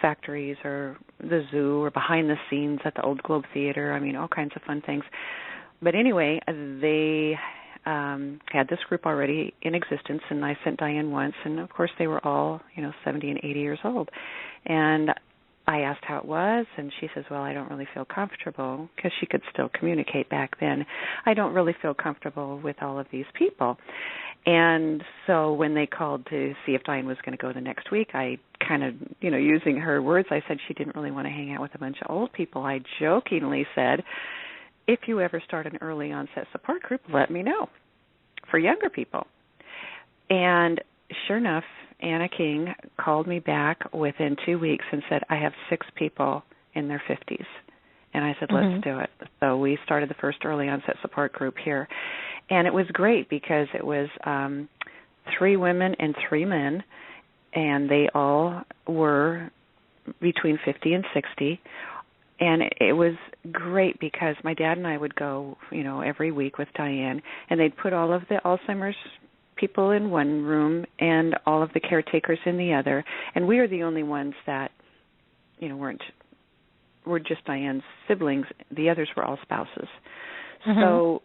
factories or the zoo or behind the scenes at the Old Globe Theater. I mean, all kinds of fun things. But anyway, they had this group already in existence, and I sent Diane once. And, of course, they were all, 70 and 80 years old. And I asked how it was, and she says, well, I don't really feel comfortable, because she could still communicate back then. I don't really feel comfortable with all of these people. And so when they called to see if Diane was going to go the next week, I kind of, using her words, I said she didn't really want to hang out with a bunch of old people. I jokingly said, if you ever start an early onset support group, let me know for younger people. And sure enough, Anna King called me back within 2 weeks and said, I have 6 people in their 50s. And I said, let's do it. So we started the first early onset support group here. And it was great because it was 3 women and 3 men, and they all were between 50 and 60. And it was great because my dad and I would go, every week with Diane, and they'd put all of the Alzheimer's people in one room and all of the caretakers in the other, and we are the only ones that were just Diane's siblings. The others were all spouses. So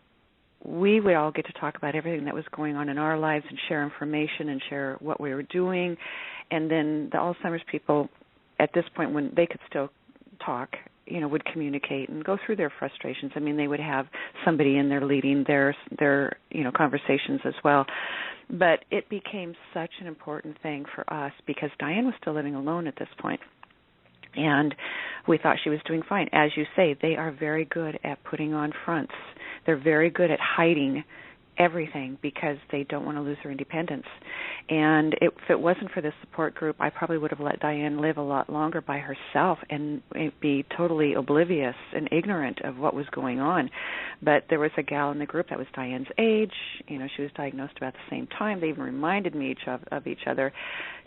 we would all get to talk about everything that was going on in our lives and share information and share what we were doing. And then the Alzheimer's people, at this point when they could still talk, would communicate and go through their frustrations. I mean, they would have somebody in there leading their conversations as well. But it became such an important thing for us because Diane was still living alone at this point. And we thought she was doing fine. As you say, they are very good at putting on fronts. They're very good at hiding everything because they don't want to lose their independence. And if it wasn't for this support group, I probably would have let Diane live a lot longer by herself and be totally oblivious and ignorant of what was going on. But there was a gal in the group that was Diane's age. She was diagnosed about the same time. They even reminded me of each other.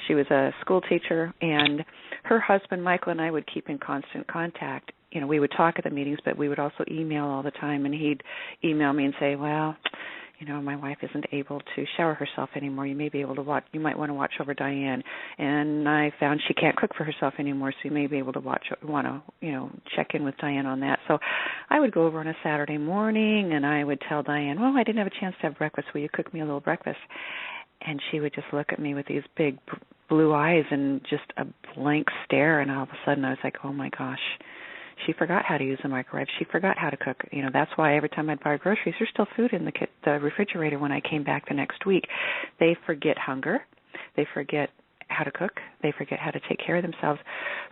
She was a school teacher, and her husband, Michael, and I would keep in constant contact. We would talk at the meetings, but we would also email all the time, and he'd email me and say, well, my wife isn't able to shower herself anymore. You may be able to watch. You might want to watch over Diane. And I found she can't cook for herself anymore, so you may be able to check in with Diane on that. So I would go over on a Saturday morning, and I would tell Diane, well, I didn't have a chance to have breakfast. Will you cook me a little breakfast? And she would just look at me with these big blue eyes and just a blank stare. And all of a sudden I was like, oh, my gosh. She forgot how to use the microwave. She forgot how to cook. That's why every time I'd buy groceries, there's still food in the refrigerator when I came back the next week. They forget hunger. They forget how to cook. They forget how to take care of themselves.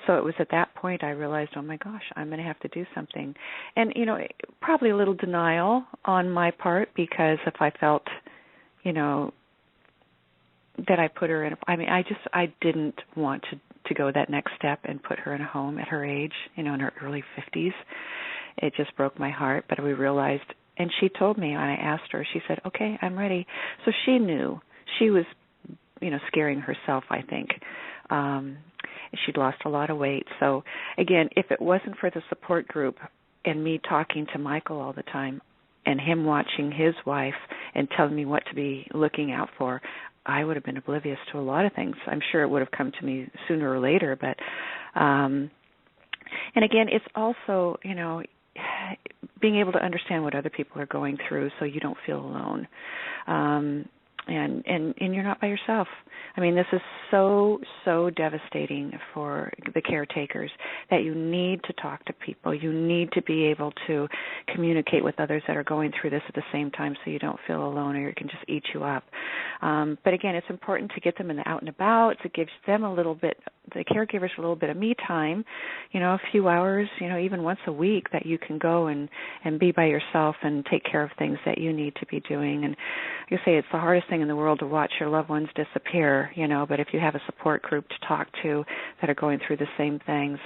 So it was at that point I realized, oh, my gosh, I'm going to have to do something. And, probably a little denial on my part because if I felt, that I put her in, I didn't want to go that next step and put her in a home at her age, in her early 50s. It just broke my heart, but we realized, and she told me, and I asked her, she said, okay, I'm ready. So she knew. She was, scaring herself, I think. She'd lost a lot of weight. So, again, if it wasn't for the support group and me talking to Michael all the time and him watching his wife and telling me what to be looking out for, I would have been oblivious to a lot of things. I'm sure it would have come to me sooner or later, but and again, it's also, being able to understand what other people are going through so you don't feel alone. you're not by yourself. I mean, this is so devastating for the caretakers that you need to talk to people. You need to be able to communicate with others that are going through this at the same time, so you don't feel alone or it can just eat you up. But again, it's important to get them in the out and about. It gives them the caregivers a little bit of me time, a few hours, even once a week that you can go and be by yourself and take care of things that you need to be doing. And like I say, it's the hardest thing in the world to watch your loved ones disappear, but if you have a support group to talk to that are going through the same things.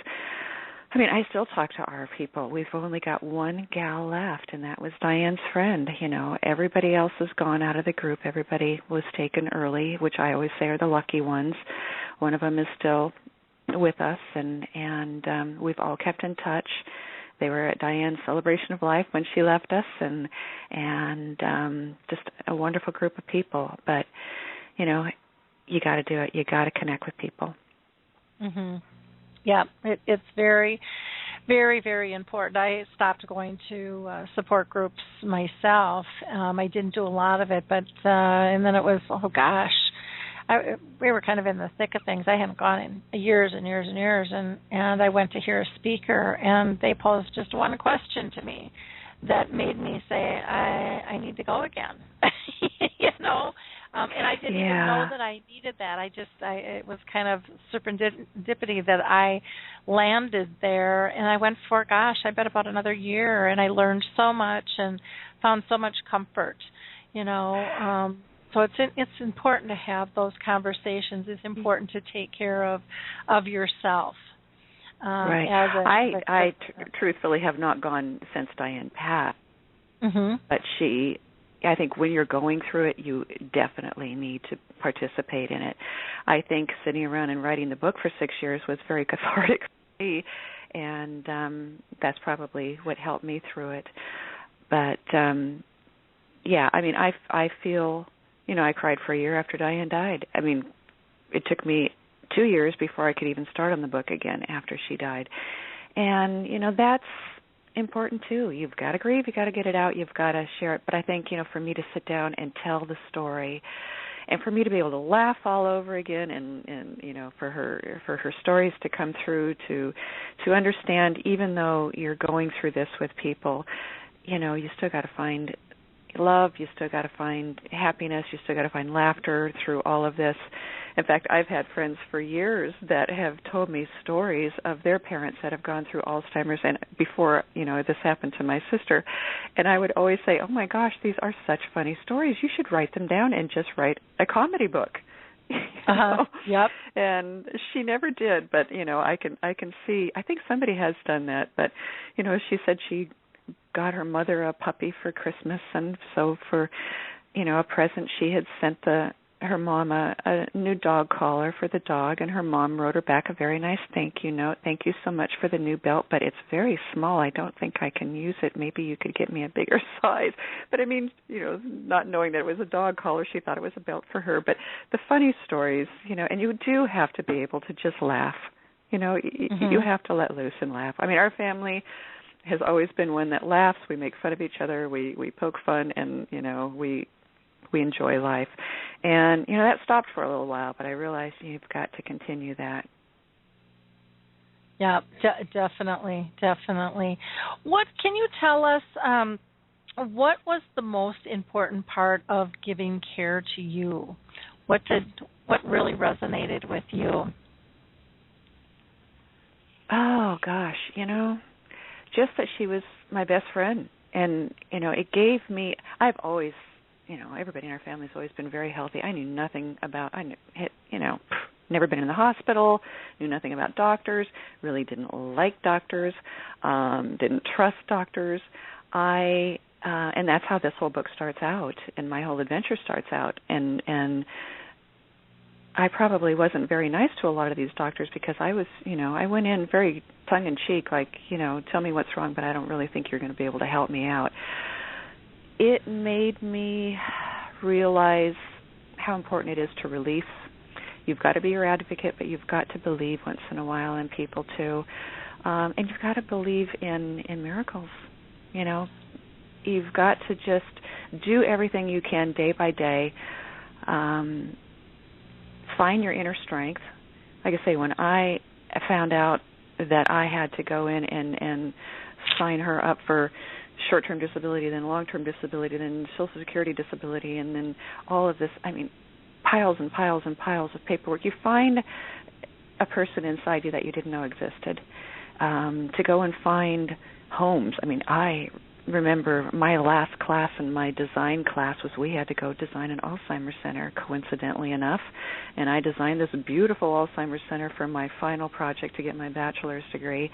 I mean, I still talk to our people. We've only got one gal left, and that was Diane's friend. Everybody else is gone out of the group. Everybody was taken early, which I always say are the lucky ones. One of them is still with us, and we've all kept in touch. They were at Diane's celebration of life when she left us, and just a wonderful group of people. But, you got to do it. You got to connect with people. Mhm. Yeah, it's very, very, very important. I stopped going to support groups myself. I didn't do a lot of it, but and then it was, oh gosh, we were kind of in the thick of things. I hadn't gone in years and years and years, and I went to hear a speaker, and they posed just one question to me that made me say, I need to go again. And I didn't even know that I needed that. It was kind of serendipity that I landed there, and I went for, I bet about another year, and I learned so much and found so much comfort, So it's important to have those conversations. It's important to take care of yourself. Right. I truthfully have not gone since Diane passed, but I think when you're going through it, you definitely need to participate in it. I think sitting around and writing the book for 6 years was very cathartic for me, and that's probably what helped me through it. But, I mean, I feel, I cried for a year after Diane died. I mean, it took me 2 years before I could even start on the book again after she died. And, that's important too. You've got to grieve, you've got to get it out, you've got to share it. But I think, for me to sit down and tell the story, and for me to be able to laugh all over again, and for her stories to come through, to understand, even though you're going through this with people, you still got to find love, you still got to find happiness, you still got to find laughter through all of this. In fact, I've had friends for years that have told me stories of their parents that have gone through Alzheimer's, and before, this happened to my sister, and I would always say, oh my gosh, these are such funny stories. You should write them down and just write a comedy book. Yep. And she never did, but I can see, I think somebody has done that, but she said she got her mother a puppy for Christmas, and so for a present she had sent her mom a new dog collar for the dog, and her mom wrote her back a very nice thank you note. Thank you so much for the new belt, but it's very small. I don't think I can use it. Maybe you could get me a bigger size. But I mean, not knowing that it was a dog collar, she thought it was a belt for her. But the funny stories, and you do have to be able to just laugh. You have to let loose and laugh. I mean, our family has always been one that laughs. We make fun of each other. We poke fun, and we enjoy life. And that stopped for a little while, but I realized you've got to continue that. Yeah, definitely. What can you tell us? What was the most important part of giving care to you? What really resonated with you? Oh gosh, just that she was my best friend, and it gave me. I've always, everybody in our family's always been very healthy. I knew nothing about, never been in the hospital, knew nothing about doctors, really didn't like doctors, didn't trust doctors. And that's how this whole book starts out, and my whole adventure starts out. And I probably wasn't very nice to a lot of these doctors because I was, I went in very tongue-in-cheek, like, tell me what's wrong, but I don't really think you're going to be able to help me out. It made me realize how important it is to release. You've got to be your advocate, but you've got to believe once in a while in people too. And you've got to believe in miracles. You've got to just do everything you can day by day find your inner strength. Like I say, when I found out that I had to go in and sign her up for short-term disability, then long-term disability, then Social Security disability, and then all of this, I mean, piles and piles and piles of paperwork. You find a person inside you that you didn't know existed. To go and find homes. I mean, I remember my last class in my design class was we had to go design an Alzheimer's center, coincidentally enough. And I designed this beautiful Alzheimer's center for my final project to get my bachelor's degree.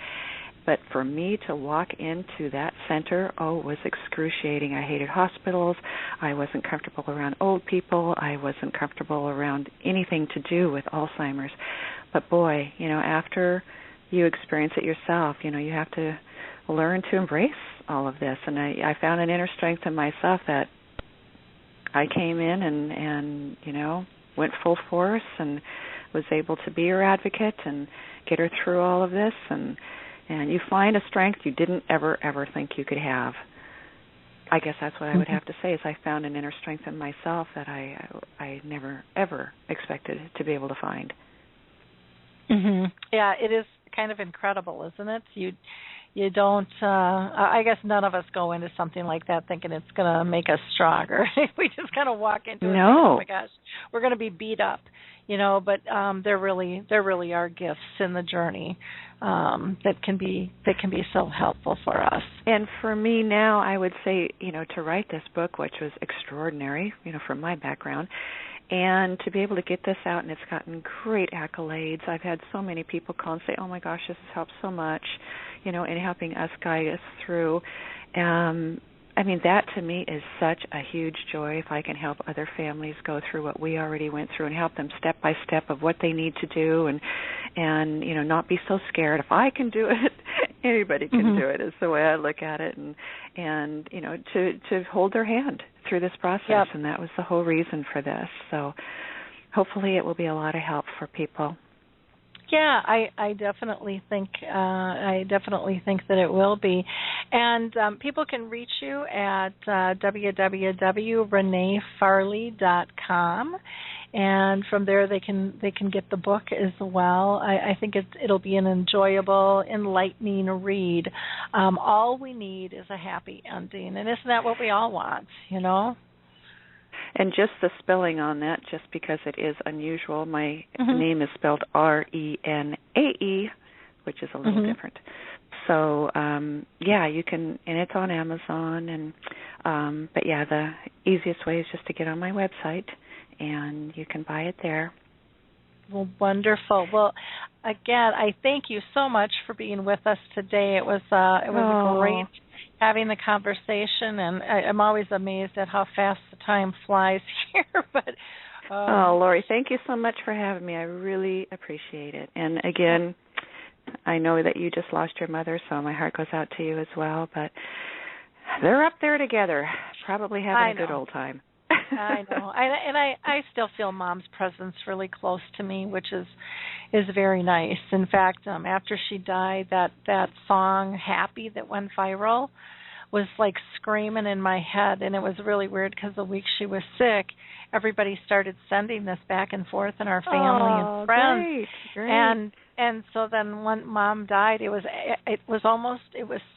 But for me to walk into that center, it was excruciating. I hated hospitals. I wasn't comfortable around old people. I wasn't comfortable around anything to do with Alzheimer's. But boy, after you experience it yourself, you have to learn to embrace all of this. And I found an inner strength in myself that I came in and went full force and was able to be her advocate and get her through all of this. And you find a strength you didn't ever think you could have. I guess that's what I would have to say, is I found an inner strength in myself that I never, ever expected to be able to find. Mm-hmm. Yeah, it is kind of incredible, isn't it? You don't, I guess none of us go into something like that thinking it's going to make us stronger. We just kind of walk into it and think, oh my gosh, we're going to be beat up, but there really are gifts in the journey that can be so helpful for us. And for me now, I would say, to write this book, which was extraordinary, from my background, and to be able to get this out, and it's gotten great accolades. I've had so many people call and say, oh my gosh, this has helped so much, in helping us guide us through. That to me is such a huge joy, if I can help other families go through what we already went through and help them step by step of what they need to do, and not be so scared. If I can do it, anybody can do it, is the way I look at it, and to hold their hand through this process. Yep. And that was the whole reason for this. So hopefully it will be a lot of help for people. Yeah, I definitely think that it will be, and people can reach you at www.reneefarley.com, and from there they can get the book as well. I think it'll be an enjoyable, enlightening read. All we need is a happy ending, and isn't that what we all want? And just the spelling on that, just because it is unusual, my name is spelled Renae, which is a little different. So, you can, and it's on Amazon, and but the easiest way is just to get on my website, and you can buy it there. Well, wonderful. Well, again, I thank you so much for being with us today. It was great having the conversation, and I'm always amazed at how fast the time flies here. But Lori, thank you so much for having me. I really appreciate it. And again, I know that you just lost your mother, so my heart goes out to you as well. But they're up there together, probably having a good old time. I know, and I still feel Mom's presence really close to me, which is very nice. In fact, after she died, that song "Happy" that went viral was like screaming in my head, and it was really weird because the week she was sick, everybody started sending this back and forth in our family and friends. Great. And so then when Mom died, it was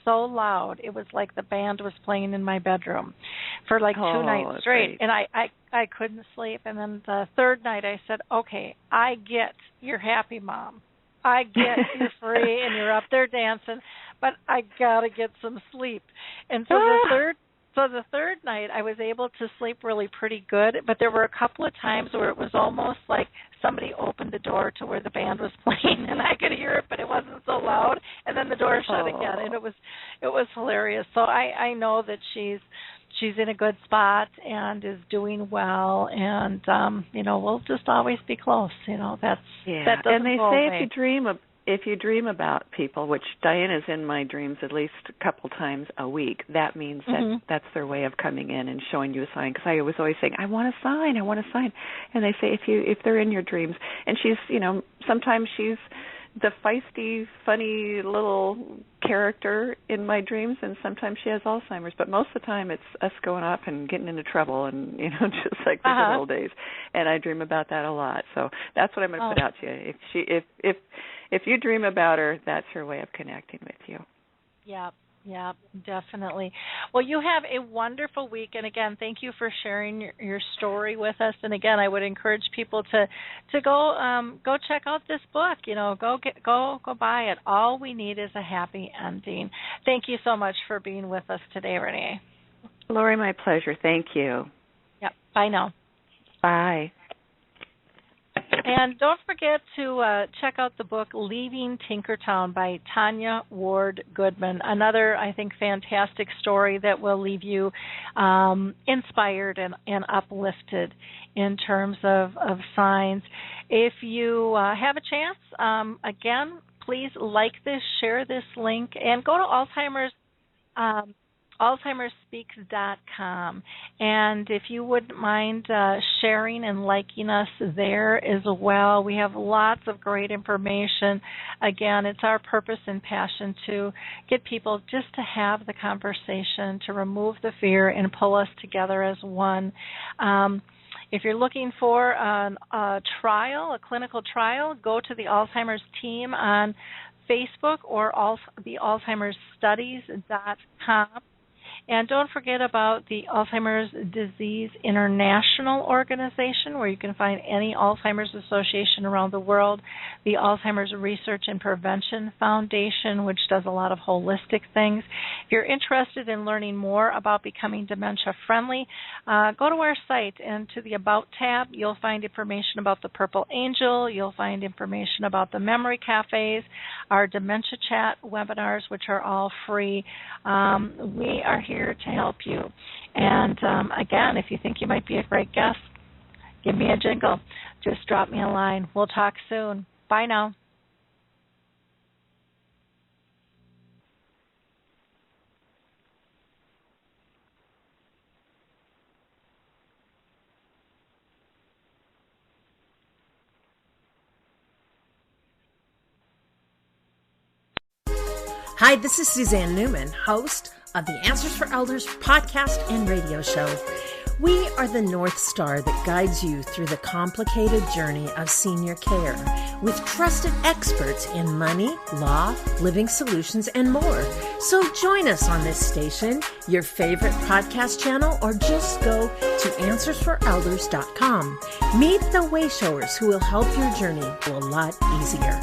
so loud. It was like the band was playing in my bedroom for like 2 nights straight. Great. And I couldn't sleep. And then the third night I said, okay, I get you're happy, Mom. I get you're free and you're up there dancing, but I got to get some sleep. And so the third night I was able to sleep really pretty good, but there were a couple of times where it was almost like somebody opened the door to where the band was playing, and I could hear it, but it wasn't so loud, and then the door shut again, and it was hilarious. So I know that she's in a good spot and is doing well, and we'll just always be close. That doesn't and they go say away. if you dream about people, which Diane is in my dreams at least a couple times a week, that means that that's their way of coming in and showing you a sign. Because I was always saying, I want a sign, and they say if they're in your dreams, and she's sometimes she's the feisty, funny little character in my dreams, and sometimes she has Alzheimer's. But most of the time, it's us going off and getting into trouble, and just like the good old days. And I dream about that a lot. So that's what I'm going to put out to you. If you dream about her, that's her way of connecting with you. Yeah, definitely. Well, you have a wonderful week, and again, thank you for sharing your story with us. And again, I would encourage people to go check out this book. Go buy it. All we need is a happy ending. Thank you so much for being with us today, Renee. Lori, my pleasure. Thank you. Yep. Bye now. Bye. And don't forget to check out the book Leaving Tinkertown by Tanya Ward Goodman. Another, I think, fantastic story that will leave you inspired and uplifted in terms of signs. If you have a chance, again, please like this, share this link, and go to alzheimersspeaks.com. And if you wouldn't mind sharing and liking us there as well, we have lots of great information. Again, it's our purpose and passion to get people just to have the conversation, to remove the fear and pull us together as one. If you're looking for a clinical trial, go to the Alzheimer's team on Facebook or the alzheimersstudies.com. And don't forget about the Alzheimer's Disease International Organization, where you can find any Alzheimer's association around the world, the Alzheimer's Research and Prevention Foundation, which does a lot of holistic things. If you're interested in learning more about becoming dementia-friendly, go to our site, and to the About tab, you'll find information about the Purple Angel. You'll find information about the Memory Cafes, our Dementia Chat webinars, which are all free. We are here to help you. And again, if you think you might be a great guest, give me a jingle. Just drop me a line. We'll talk soon. Bye now. Hi, this is Suzanne Newman, host of the Answers for Elders podcast and radio show. We are the North Star that guides you through the complicated journey of senior care with trusted experts in money, law, living solutions, and more. So join us on this station, your favorite podcast channel, or just go to AnswersForElders.com. Meet the Wayshowers who will help your journey go a lot easier.